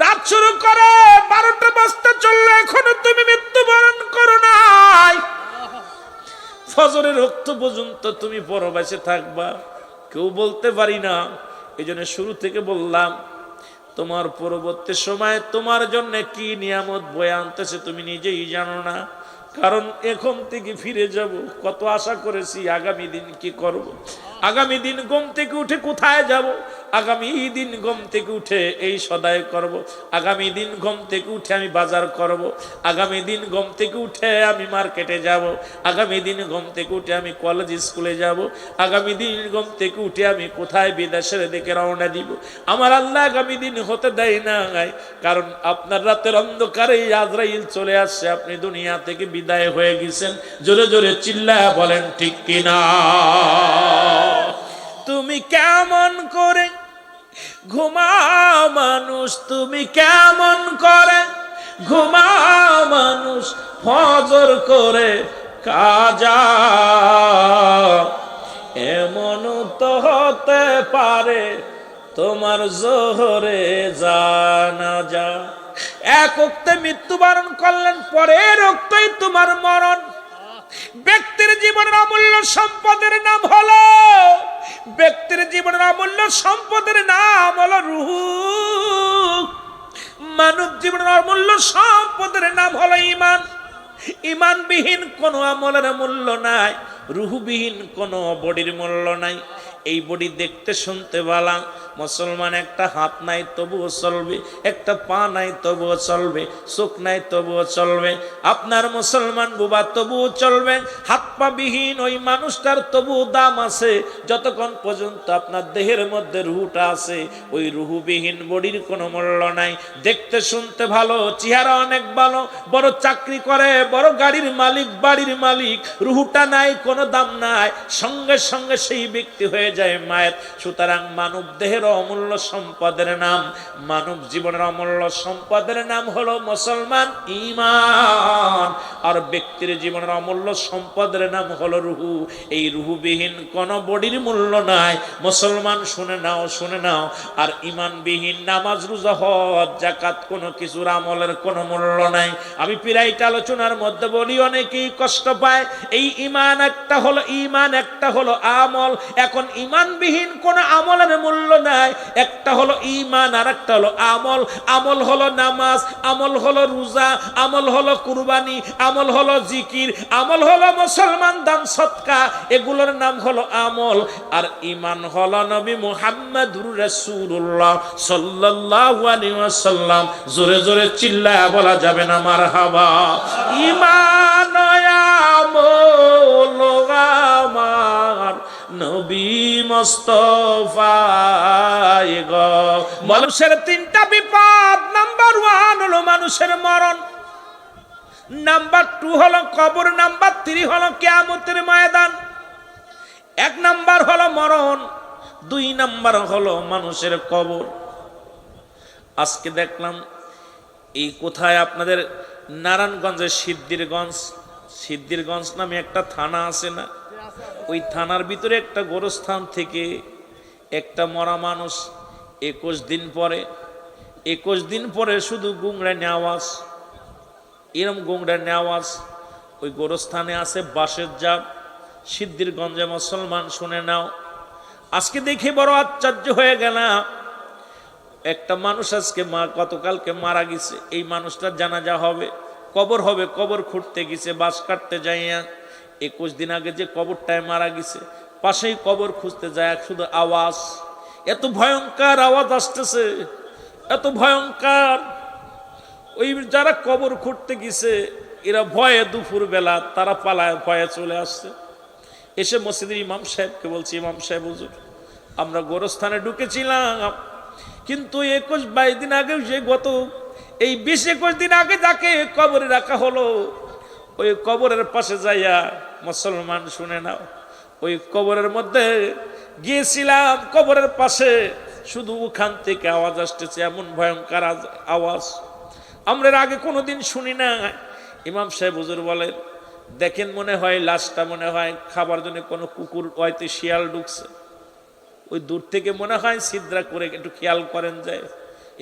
রাত শুরু করে 12টা বাজতে চললো, এখনো তুমি মৃত্যুবরণ করো নাই। ফজরের রক্ত পর্যন্ত তুমি পরবাসে থাকবা, কেউ বলতে পারি না। এই জন্য শুরু থেকে বললাম, তোমার পরবর্তী সময় তোমার জন্য কি নিয়ামত বয়ে আনতেছে তুমি নিজেই জানো না। কারণ এখন থেকে ফিরে যাব, কত আশা করেছি আগামী দিন কি করব, আগামী দিন ঘুম থেকে উঠে কোথায় যাব, আগামী দিন ঘুম থেকে উঠে এই সদাই করব, আগামী দিন ঘুম থেকে উঠে আমি বাজার করব, আগামী দিন ঘুম থেকে উঠে আমি মার্কেটে যাব, আগামী দিন ঘুম থেকে উঠে আমি কলেজ স্কুলে যাব, আগামী দিন ঘুম থেকে উঠে আমি কোথায় বিদেশের দিকে রওনা দিব। আমার আল্লাহ আগামী দিন হতে দেয় না, কারণ আপনার রাতের অন্ধকারে আজরাইল চলে আসছে, আপনি দুনিয়া থেকে বিদায় হয়ে গেছেন। জোরে জোরে চিল্লায়া বলেন ঠিক কিনা। তুমি কেমন করে ঘুমাও মানুষ, তুমি কেমন করে ঘুমাও মানুষ, ফজর করে কাজা এমন তো হতে পারে তোমার জোহরে জানাজা। এক ওক্তে মৃত্যুবরণ করলেন, পরের ওক্তেই তোমার মরণ। ব্যক্তির জীবনের অমূল্য সম্পদের নাম হলো, ব্যক্তির জীবনের অমূল্য সম্পদের নাম হলো রূহ। মানব জীবনের অমূল্য সম্পদের নাম হলো ঈমান। ঈমানবিহীন কোনো আমলের মূল্য নাই, রূহবিহীন কোনো বডির মূল্য নাই। এই বডি দেখতে শুনতে ভালো, মুসলমান একটা হাত নাই তবুও চলবে, একটা পা নাই তবুও চলবে, চোখ নাই তবুও চলবে, আপনার মুসলমান বুবা তবুও চলবে। হাত পা বিহীন ওই মানুষটার তবুও দাম আছে, যতক্ষণ পর্যন্ত আপনার দেহের মধ্যে রুহটা আছে। ওই রুহবিহীন বডির কোনো মূল্য নাই। দেখতে শুনতে ভালো, চেহারা অনেক ভালো, বড় চাকরি করে, বড় গাড়ির মালিক, বাড়ির মালিক, রুহটা নাই, কোনো দাম নাই, সঙ্গে সঙ্গে সেই ব্যক্তি হয়ে যায় মায়ের। সুতরাং মানব দেহের অমূল্য সম্পদের নাম, মানব জীবনের অমূল্য সম্পদের নাম হলো মুসলমান ঈমান। আর ব্যক্তির জীবনের অমূল্য সম্পদের নাম হলো রুহু। এই রুহুবিহীন কোন বডির মূল্য নাই। মুসলমান শুনে নাও, শুনে নাও। আর ঈমানবিহীন নামাজ, রোজা, হজ, যাকাত কোনো কিছুর আমলের কোনো মূল্য নাই। আমি প্রায়টা আলোচনার মধ্যে বলি, অনেকেই কষ্ট পায়। এই ঈমান একটা হলো ঈমান, একটা হলো আমল। এখন ঈমানবিহীন কোন আমলের মূল্য নাই। একটা হলো ঈমান আর একটা হলো আমল। আমল হলো নামাজ, আমল হলো রোজা, আমল হলো কুরবানি, আমল হলো জিকির, আমল হলো মুসলমান দান সদকা, এগুলোর নাম হলো আমল। আর ঈমান হলো নবী মুহাম্মদুর রাসূলুল্লাহ সাল্লাল্লাহু আলাইহি ওয়াসাল্লাম। জোরে জোরে চিল্লায়া বলা যাবে না মারহাবা। ঈমান আমল আমার নবী মুস্তাফায়ে গো। মানুষের তিনটা বিপদ, নাম্বার 1 হলো মানুষের মরণ, নাম্বার 2 হলো কবর, নাম্বার 3 হলো কিয়ামতের ময়দান। 1 নাম্বার হলো মরণ, 2 নাম্বার হলো মানুষের কবর। আজকে দেখলাম এই কোথায় আপনাদের নারায়ণগঞ্জের সিদ্ধিরগঞ্জ নামে একটা থানা আছে না, ওই থানার ভিতরে একটা গোরস্থান থেকে একটা মরা মানুষ 21 দিন পরে শুধু গুংরানি আওয়াজ, এরম গুংরানি আওয়াজ। ওই গোরস্থানে আছে বাঁশের জাপ। সিদ্ধিরগঞ্জে মুসলমান শুনে নাও, আজকে দেখে বড় আশ্চর্য হয়ে গেলাম। একটা মানুষ আজকে গতকালকে মারা গেছে, এই মানুষটার জানাজা হবে, কবর খুঁড়তে গেছে, বাঁশ কাটতে যাইয়া 21 দিন আগে যে কবরটায় মারা গেছে, পাশেই কবর খুঁজতে যায়, শুধু আওয়াজ, এত ভয়ঙ্কর আওয়াজ আসতেছে, এত ভয়ঙ্কর। ওই যারা কবর খুঁড়তে গেছে এরা ভয়ে দুপুর বেলা তারা পালায়, ভয়ে চলে আসছে। এসে মসজিদের ইমাম সাহেবকে বলছি, ইমাম সাহেব হুজুর, আমরা গোরস্থানে ঢুকেছিলাম, কিন্তু 21-22 দিন আগে যে এই 20-21 দিন আগে যাকে কবরে রাখা হলো, ওই কবরের পাশে যাইয়া মুসলমান শুনে নাও, ওই কবরের মধ্যে গিয়েছিলাম, কবরের পাশে শুধু ওখান থেকে আওয়াজ আসতেছে, এমন ভয়ঙ্কর আওয়াজ আমরা আগে কোনোদিন শুনি না। ইমাম সাহেব হুজুর বলেন, দেখেন মনে হয় লাশটা মনে হয় খাবার জন্য কোনো কুকুর, হয়তো শিয়াল ঢুকছে, ওই দূর থেকে মনে হয় ছিদ্রা করে, একটু খেয়াল করেন যায়।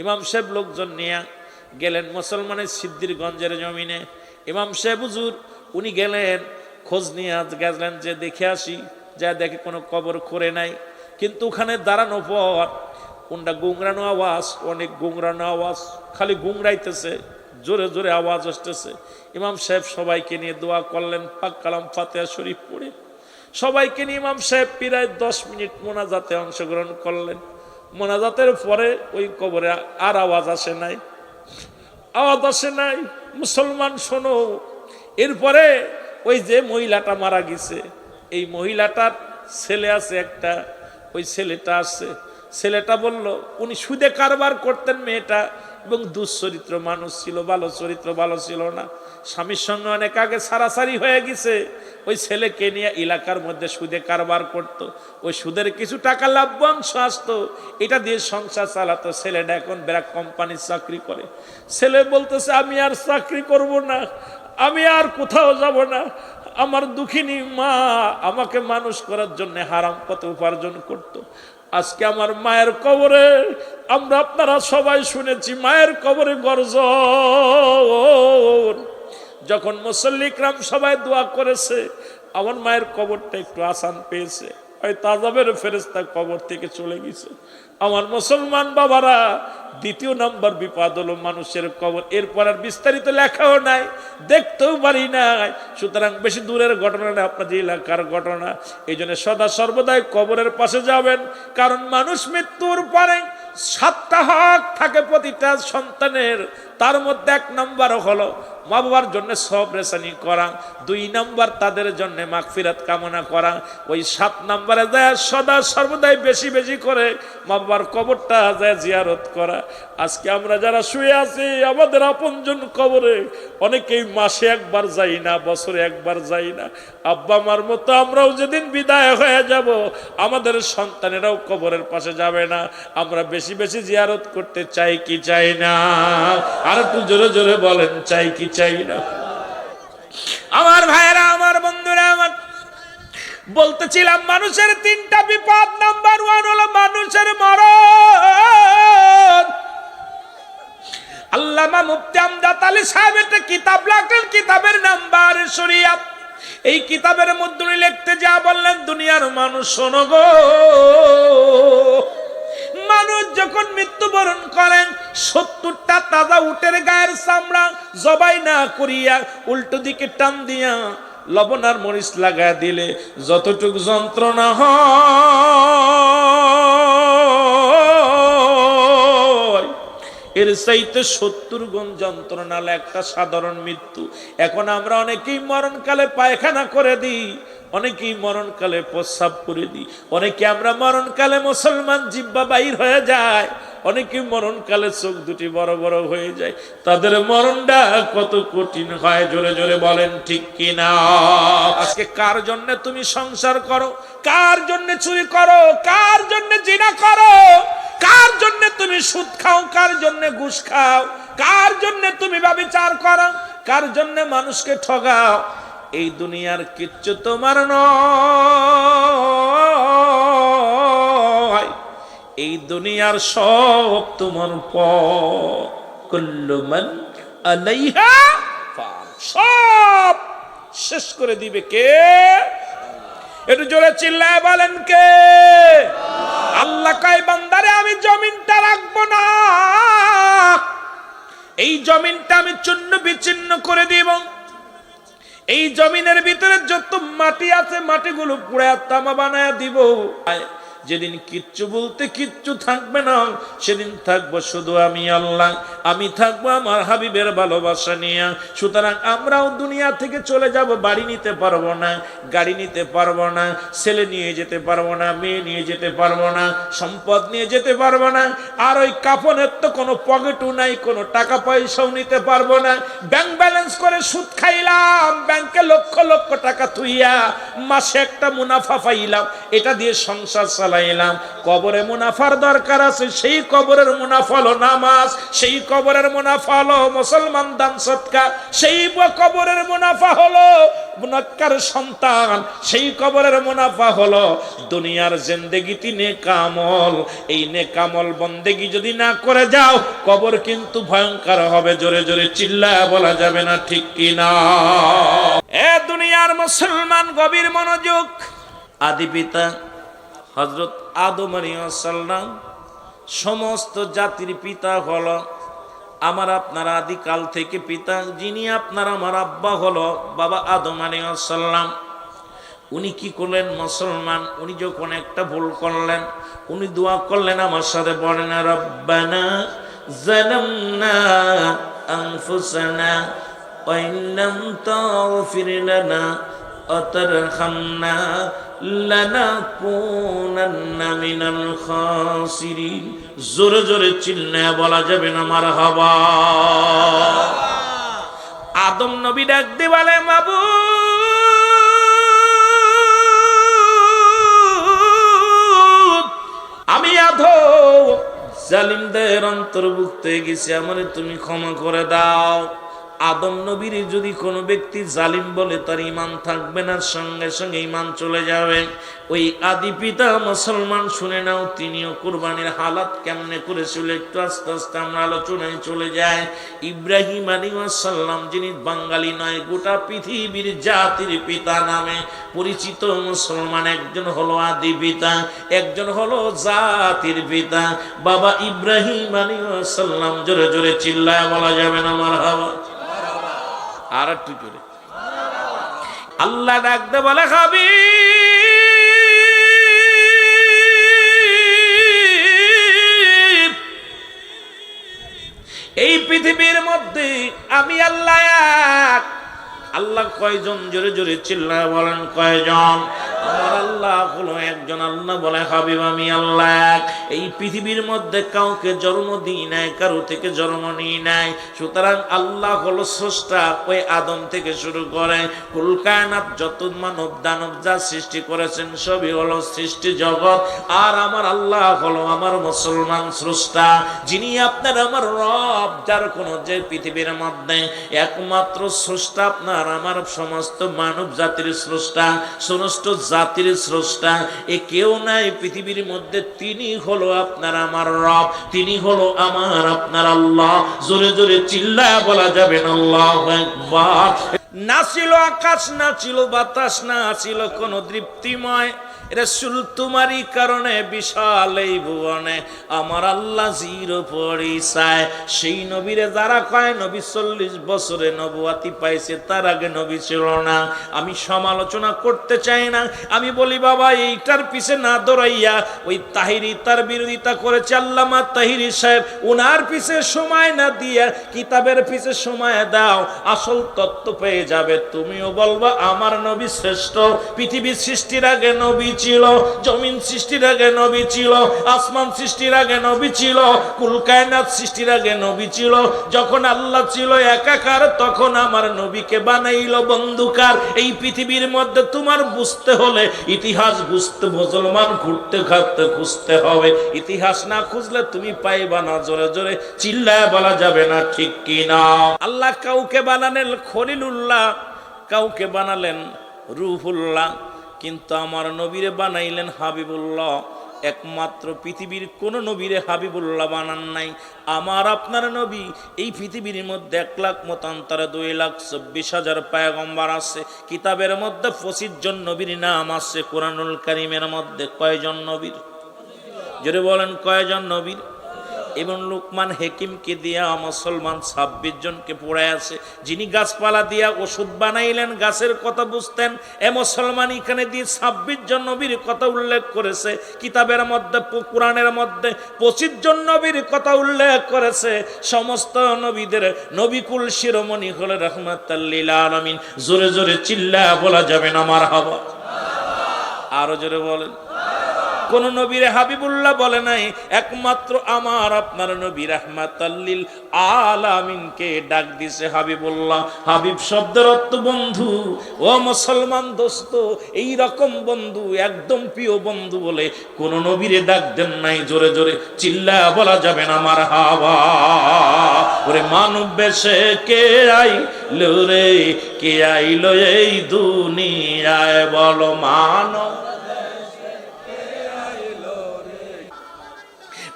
ইমাম সাহেব লোকজন নিয়ে গেলেন মুসলমানের সিদ্ধিরগঞ্জের জমিনে। ইমাম সাহেব হুজুর উনি গেলেন, খোঁজ নিয়ে গেলেন যে দেখে আসি, যা দেখে কোনো কবর করে নাই। কিন্তু ওখানে দাঁড়ানো পর কোনটা গুংরানো আওয়াজ, অনেক গুংরানো আওয়াজ, খালি গুংরাইতেছে, জোরে জোরে আওয়াজ আসতেছে। ইমাম সাহেব সবাইকে নিয়ে দোয়া করলেন, পাক কালাম ফাতিহা শরীফ পড়ে সবাইকে নিয়ে ইমাম সাহেব প্রায় 10 মিনিট মোনাজাতে অংশগ্রহণ করলেন। মোনাজাতের পরে ওই কবরে আর আওয়াজ আসে নাই, আওয়াজ আসে নাই। মুসলমান শোনো, এরপরে ওই যে মহিলাটা মারা গেছে, এই মহিলাটার ছেলে আছে একটা, ওই ছেলেটা আছে, ছেলেটা বলল উনি সুদে কারবার করতেন, মেয়েটা এবং দুশ্চরিত্র মানুষ ছিল, ভালো চরিত্র ভালো ছিল না, স্বামীর সঙ্গে অনেক আগে সারাসারি হয়ে গেছে। ওই ছেলেকে নিয়ে এলাকার মধ্যে সুদে কারবার করত, ওই সুদের কিছু টাকা লাভ্যাংশ আসতো, এটা দিয়ে সংসার চালাতো। ছেলেটা এখন ব্র্যাক কোম্পানির চাকরি করে। ছেলে বলতেছে আমি আর চাকরি করব না, আমি আর কোথাও যাব না, আমার দুঃখিনী মা আমাকে মানুষ করার জন্য হারাম পথে উপার্জন করত। আজকে আমার মায়ের কবরে, আমরা আপনারা সবাই শুনেছি মায়ের কবরে গর্জন, যখন মুসল্লি کرام সবাই দোয়া করেছে, আমার মায়ের কবরটা একটু আসান পেয়েছে, হয়তো আযাবের ফেরেশতা কবর থেকে চলে গেছে। আমার মুসলমান বাবারা, 2 নম্বর বিপদ হলো মানুষের কবর। এরপর আর বিস্তারিত লেখাও নাই, দেখতেও পারি নাই, সুতরাং বেশি দূরের ঘটনা না, আপনাদের এলাকার ঘটনা। এই জন্য সদা সর্বদাই কবরের পাশে যাবেন, কারণ মানুষ মৃত্যুর পরে 7টা হক থাকে প্রতিটা সন্তানের। তার মধ্যে 1 নম্বর হলো মা বাবার জন্য সবরেসানি করা, 2 নম্বর তাদের জন্য মাগফিরাত কামনা করা, ওই 7 নম্বরে যায় সদা সর্বদাই বেশি বেশি করে মা বাবার কবরটা যায় জিয়ারত করা। আজকে আমরা যারা শুয়ে আছি আমাদের আপনজন কবরে অনেকেই মাসে একবার যাই না, বছরে একবার যাই না। আব্বা মার মতো আমরাও যেদিন বিদায় হয়ে যাব, আমাদের সন্তানেরাও কবরের পাশে যাবে না। আমরা বেশি বেশি জিয়ারত করতে চাই কি চাই না? আর একটু জোরে জোরে বলেন, চাই কি চাই না? আমার ভাইয়েরা, আমার বন্ধুরা, আমার বলতেছিলাম মানুষের 3টা বিপদ। নাম্বার 1 হলো মানুষের মরণ। আল্লামা মুফতি আমজাদ আলী সাহেব একটা কিতাব লেখেন, কিতাবের নাম বারে শরিয়াত। এই কিতাবের মধ্যে উনি লিখতে যা বললেন, দুনিয়ার মানুষ শোনো গো, মানুষ যখন মৃত্যুবরণ করেন 70টা তাজা উটের গায়ের চামড়া জবাই না করিয়া উল্টো দিকে টান দিয়া লবণ আর মরিচ লাগায় দিলে যতটুকু যন্ত্রণা হয়, এর চাইতে 70 গুণ যন্ত্রণা একটা সাধারণ মৃত্যু। এখন আমরা অনেকেই মরণকালে পায়খানা করে দিই, অনেকেই মরণকালে প্রস্রাব করে দিই, অনেকে আমরা মরণকালে মুসলমান জিহ্বা বাইর হয়ে যায়, অনেকে মরণকালে চোখ দুটি বড় বড় হয়ে যায়। তাদের মরণটা কত কঠিন হয়, জোরে জোরে বলেন ঠিক কিনা? আজকে কার জন্য তুমি সংসার করো, কার জন্য চুরি করো, কার জন্য জিনা করো, কার জন্য তুমি সুদ খাও, কার জন্য ঘুষ খাও, কার জন্য তুমি ব্যভিচার করো, কার জন্য মানুষকে ঠগাও, এই দুনিয়ার কিচ্ছু তোমার নয়, এই দুনিয়ার সব তোমার কুল্লু মান আলাইহা ফান, সব শেষ করে দিবে কে? একটু জোরে চিল্লায় বলেন কে? আল্লাহ কয় বান্দারে আমি জমিনটা রাখবো না, এই জমিনটা আমি চূর্ণ বিচ্ছিন্ন করে দিব, এই জমিনের ভিতরে যত মাটি আছে মাটিগুলো পুড়ে তামা বানায় দিব। যেদিন কিচ্ছু বলতে কিচ্ছু থাকবে না, সেদিন থাকবো শুধু আমি আল্লাহ, আমি থাকবো আমার হাবিবের ভালোবাসা নিয়ে। সুতরাং আমরাও দুনিয়া থেকে চলে যাব, বাড়ি নিতে পারবো না, গাড়ি নিতে পারবো না, ছেলে নিয়ে যেতে পারবো না, মেয়ে নিয়ে যেতে পারবো না, সম্পদ নিয়ে যেতে পারবো না, আর ওই কাফনের তো কোনো পকেটও নাই, কোনো টাকা পয়সাও নিতে পারবো না। ব্যাংক ব্যালেন্স করে সুদ খাইলাম, ব্যাংকে লক্ষ লক্ষ টাকা থুইয়া মাসে একটা মুনাফা পাইলাম, এটা দিয়ে সংসার চালাইলাম। কবরে মুনাফার দরকার আছে, সেই কবরের মুনাফা হলো নামাজ, সেই কবরের মুনাফা হলো মুসলমান দান সদকা, সেই কবরের মুনাফা হলো মুনাক্কার সন্তান, সেই কবরের মুনাফা হলো দুনিয়ার জিন্দেগিতে নেক আমল। এই নেক আমল বন্দেগী যদি না করে যাও, কবর কিন্তু ভয়ঙ্কর হবে। জোরে জোরে চিল্লায় বলা যাবে না ঠিক কি না? এ দুনিয়ার মুসলমান গভীর মনোযোগ। আদি পিতা হযরত আদম আলাইহিস সালাম সমস্ত জাতির পিতা হলো আমার আপনার আদিকাল থেকে পিতা, যিনি আপনার আমার আব্বা হলো বাবা আদম আলাইহিস সালাম। উনি কি করলেন মুসলমান? উনি যখন একটা ভুল করলেন, উনি দোয়া করলেন, আমার সাথে বলেন, রব্বানা যালামনা আনফুসানা ওয়া ইল্লাম তাগফির লানা ওয়া তারহামনা লানাকুনান্না মিনাল খাসিরিন। জোরে জোরে চিল্লায় বলা যাবে না মারহাবা? আদম নবী ডাক দিয়ে বলে, মাবুদ, আমি আদম জালিমদের অন্তর্ভুক্ত হয়ে গেছি, আমারে তুমি ক্ষমা করে দাও। আদম নবীর যদি কোনো ব্যক্তি জালিম বলে, তার ঈমান থাকবে না, সঙ্গে সঙ্গে ঈমান চলে যাবে। ওই আদি পিতা মুসলমান, শুনে নাও, তিনিও কুরবানির হালাত কেমনে করেছিল, একটু আস্তে আস্তে আমরা আলোচনায় চলে যাই। ইব্রাহিম আলাইহিস সালাম, যিনি বাঙালি নয়, গোটা পৃথিবীর জাতির পিতা নামে পরিচিত মুসলমান, একজন হলো আদি পিতা, একজন হলো জাতির পিতা, বাবা ইব্রাহিম আলাইহিস সালাম। জোরে জোরে চিল্লায় বলা যাবে না মারহাবা? আর একটু জোরে। আল্লাহ ডাকতে বলে, হাবিব, এই পৃথিবীর মধ্যে আমি আল্লাহ এক। আল্লাহ কয়জন? জোরে জোরে চিল্লায় বলেন কয়জন? আমার আল্লাহ হলো একজন। আল্লাহ বলে, হাবিব, আমি আল্লাহ এক। এই পৃথিবীর মধ্যে কাউকে জন্ম দিই নাই, কারো থেকে জন্ম নিই নাই। সুতরাং আল্লাহ হলো স্রষ্টা। ওই আদম থেকে শুরু করে কুল কায়নাত, যত মানব দানব যা সৃষ্টি করেছেন সবই হলো সৃষ্টি জগৎ। আর আমার আল্লাহ হলো আমার মুসলমান স্রষ্টা, যিনি আপনার আমার রব, যার কোনো যে পৃথিবীর মধ্যে একমাত্র স্রষ্টা আপনার আমার সমস্ত মানব জাতির স্রষ্টা, সমস্ত জাতির স্রষ্টা এ কেউ নাই পৃথিবীর মধ্যে। তিনি হলো আপনার আমার রব, তিনি হলো আমার আপনার আল্লাহ। জোরে জোরে চিল্লায় বলা যাবে না আল্লাহু আকবার? না ছিল আকাশ, না ছিল বাতাস, না ছিল কোন দীপ্তিময় রাসূল তোমারই কারণে বিশাল এই ভুবনে আমার আল্লাহ জিরো পরিচয়। সেই নবীরে যারা কয় নবী 40 বছরে নবুয়াতি পাইছে, তার আগে নবী ছিল না, আমি সমালোচনা করতে চাই না। আমি বলি বাবা এইটার পিছে না দৌড়াইয়া ওই তাহিরি তার বিরোধিতা করেছে আল্লামা তাহিরি সাহেব, ওনার পিছে সময় না দিয়া কিতাবের পিছে সময় দাও, আসল তত্ত্ব পেয়ে যাবে। তুমিও বলবা আমার নবী শ্রেষ্ঠ, পৃথিবী সৃষ্টির আগে নবী ছিল, জমিন সৃষ্টির আগে নবী ছিল, আসমান সৃষ্টির আগে নবী ছিল, কুল কায়নাত সৃষ্টির আগে নবী ছিল। যখন আল্লাহ ছিল একাকার তখন আমার নবীকে বানাইলো বন্ধুকার। এই পৃথিবীর মধ্যে তোমার বুঝতে হলে ইতিহাস বুঝতে মুসলমান ঘুরতে ঘাটতে খুঁজতে হবে। ইতিহাস না খুঁজলে তুমি পাইবা না। জোরে জোরে চিল্লায় বলা যাবে না ঠিক কি না? আল্লাহ কাউকে বানালেন খলিলুল্লাহ, কাউকে বানালেন রূহুল্লাহ, কিন্তু আমার নবীরে বানাইলেন হাবিবুল্লাহ। একমাত্র পৃথিবীর কোন নবীরে হাবিবুল্লাহ বানান নাই। আমার আপনার নবী এই পৃথিবীর মধ্যে 1 লাখ মতান্তরে 2,24,000 পয়গম্বর আছে। কিতাবের মধ্যে 25 জন নবীর নাম আছে। কোরআনুল কারীমের মধ্যে কয়জন নবীর? জোরে বলেন কয়জন নবীর? এবং লুকমান হাকিমকে দিয়া মুসলমান 26 জনকে পড়ে আছে। যিনি গাছপালা দিয়া ওষুধ বানাইলেন, গাছের কথা বুঝতেন, এ মুসলমান এখানে দিয়ে 26 জন নবীর কথা উল্লেখ করেছে। কিতাবের মধ্যে কোরআনের মধ্যে 25 জন নবীর কথা উল্লেখ করেছে। সমস্ত নবীদের নবীকুল শিরোমণি হলে রাহমাতাল লিল আলামিন। জোরে জোরে চিল্লায়া বলা যাবে না মারহাবা? আরো জোরে বলেন। কোন নবীরে হাবিবুল্লাহ বলে নাই, একমাত্র আমার আপনার নবী রাহমাতাল লিল আলামিনকে ডাক দিছে হাবিবুল্লাহ। হাবিব শব্দের অর্থ বন্ধু। ও মুসলমান দোস্ত, এই রকম বন্ধু, একদম প্রিয় বন্ধু বলে কোন নবীরে ডাক দেন নাই। জোরে জোরে চিল্লায়া বলা যাবে না মারহাবা? ওরে মানব বেশে কে আইলো রে, কে আইলো এই দুনিয়ায়, বলো মানব।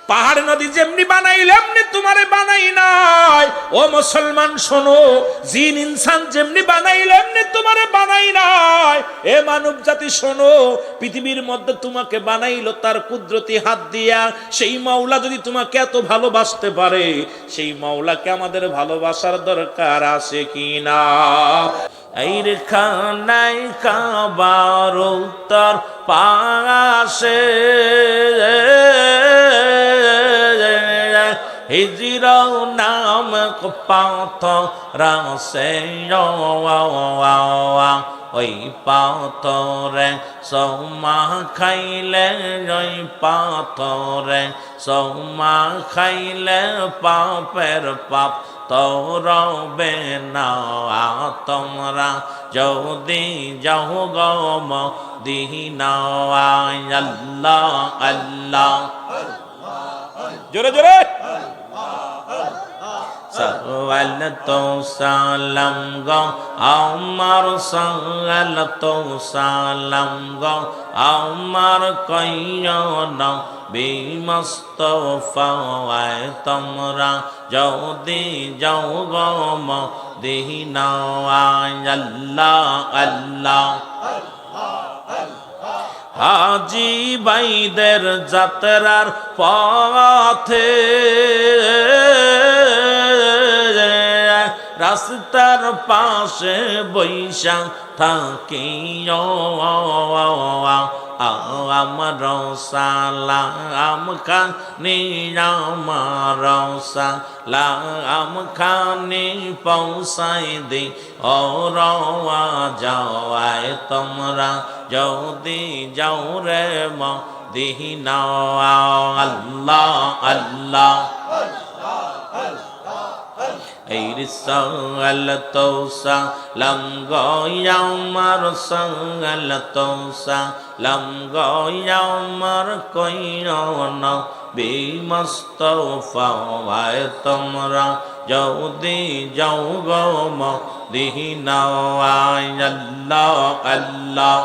পাহাড় নদী যেমনি বানাইলে এমনি তোমারে বানাই নাই। ও মুসলমান শোনো, জিন ইনসান যেমনি বানাইলে এমনি তোমারে বানাই নাই। এ মানব জাতি শোনো, পৃথিবীর মধ্যে তোমাকে বানাইলো তার কুদরতি হাত দিয়া। সেই মাওলা যদি তোমাকে এত ভালোবাসতে পারে, সেই মাওলাকে আমাদের ভালোবাসার দরকার আছে কি না? আইর খানাই কাবার উত্তর পাশে হিজরাও নাম পাথরে ওই পাথরে সৌমা খাইলে, ওই পাথরে সৌমা খাইলে পাপের পাপ তরবে না। তোমরা যদি যাও গম দিনা। আল্লাহ আল্লাহ জোরে জোরে সালাতো সালাম গো আমার, সালাতো সালাম গো আমার কইয়ন বিমস্তফা। তোমরা যদি যাও গো মদিনা। আল্লাহ আল্লাহ হাজি ভাইদের যাত্রার পথে রাস্তার পাশে বৈশা থাকি আমার সালাম খানি, আমার সালাম খানি পৌঁছাই দি ও রওয়া যাওয়ায়। তোমরা যদি যাও রে মদিনা। আল্লাহ আল্লাহ এই সালাতো সালাম গো আমার, সালাতো সালাম গো আমার কইয়ন বিমস্তফা। তোমরা যদি যাও গো মদিনা। আল্লাহ আল্লাহ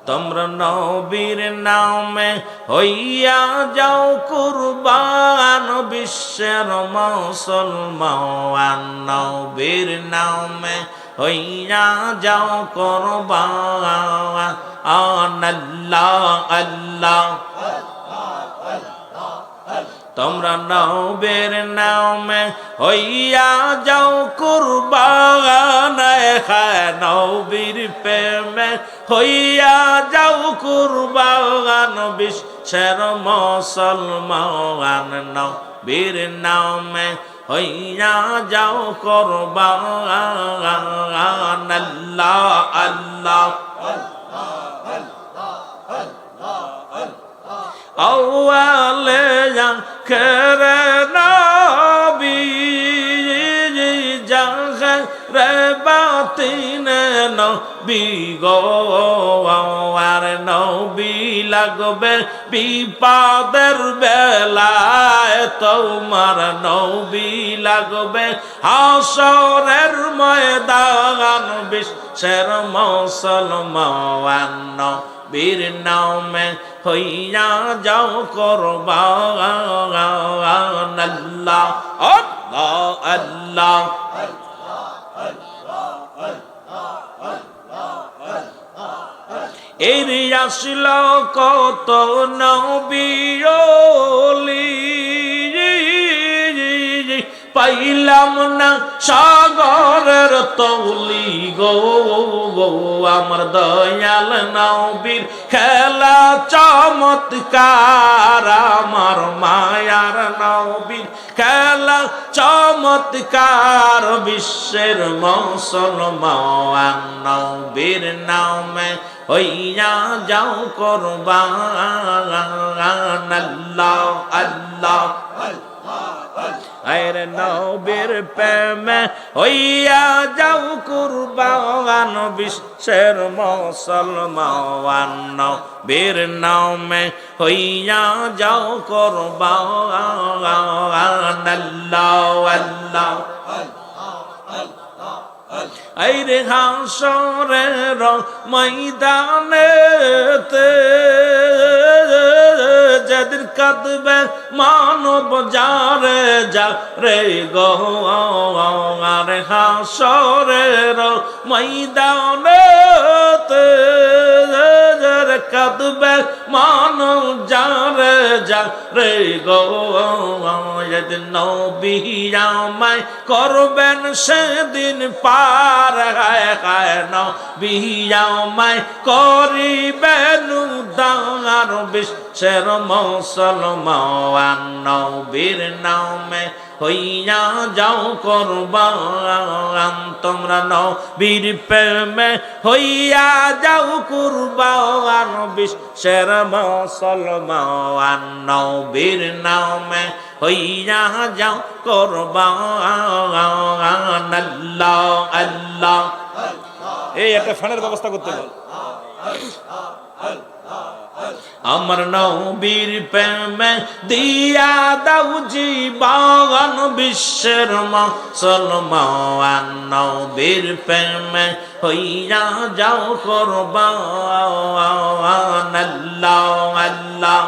তোমরা নবীর নামে হইয়া যাও কুরবান বিশ্বের মুসলমান নবীর নামে হইয়া যাও কুরবান আল্লাহ আল্লাহ তোমরা নবীর নামে হইয়া যাও কুরবান নবীর প্রেমে হইয়া যাও কুরবান বিশ্বের মুসলমান নবীর নামে হইয়া যাও কুরবান আল্লাহ আল্লাহ আওয়ালে জাখরে নবী জাখরে বাতিনে নবী গো আর নবী লাগবে বিপদের বেলায় তোমার নবী লাগবে হাসরের ময়দান বিশ্বের মুসলমান নবীর নামে হইয়া যাও কুরবান আল্লাহ আল্লাহ আল্লাহ এর আসল কত নবী ওলি পাইলাম না সাগরের তৌলি গো আমার দয়াল নবীর খেলা চমৎকার আমার মায়ার নবীর খেলা চমৎকার বিশ্বের মুসলমান নবীর নামে হইয়া যাও কুরবান আল্লাহ আল্লাহ আরে নবীর প্রেমে হইয়া যাও কুরবান বিশ্বের মুসলমান নবীর নামে হইয়া যাও কুরবান আল্লাহ আল্লাহ আইরে হাসরের ময়দানেতে যেদিন কাঁদবে মানব যারে যারে গো আরে হাসরের ময়দানেতে কাঁদবে মানব যারে যারে গো যেদিন নবী আমায় করবেন সেদিন পার নবী আমায় করিবেন উদ্ধার বিশ্বের মুসলমান নবীর নামে হইয়া যাও কুরবান তোমরা নবীর প্রেমে হইয়া যাও কুরবান বিশ্বের মুসলমান নবীর নামে হইয়া যাও কুরবান আল্লাহ আল্লাহ এই একটা ফ্যানের ব্যবস্থা করতে বল আমার নবীর প্রেমে দিয়া দাও জীবন বিশ্বের মুসলমান নবীর প্রেমে হইয়া যাও কুরবান আল্লাহ আল্লাহ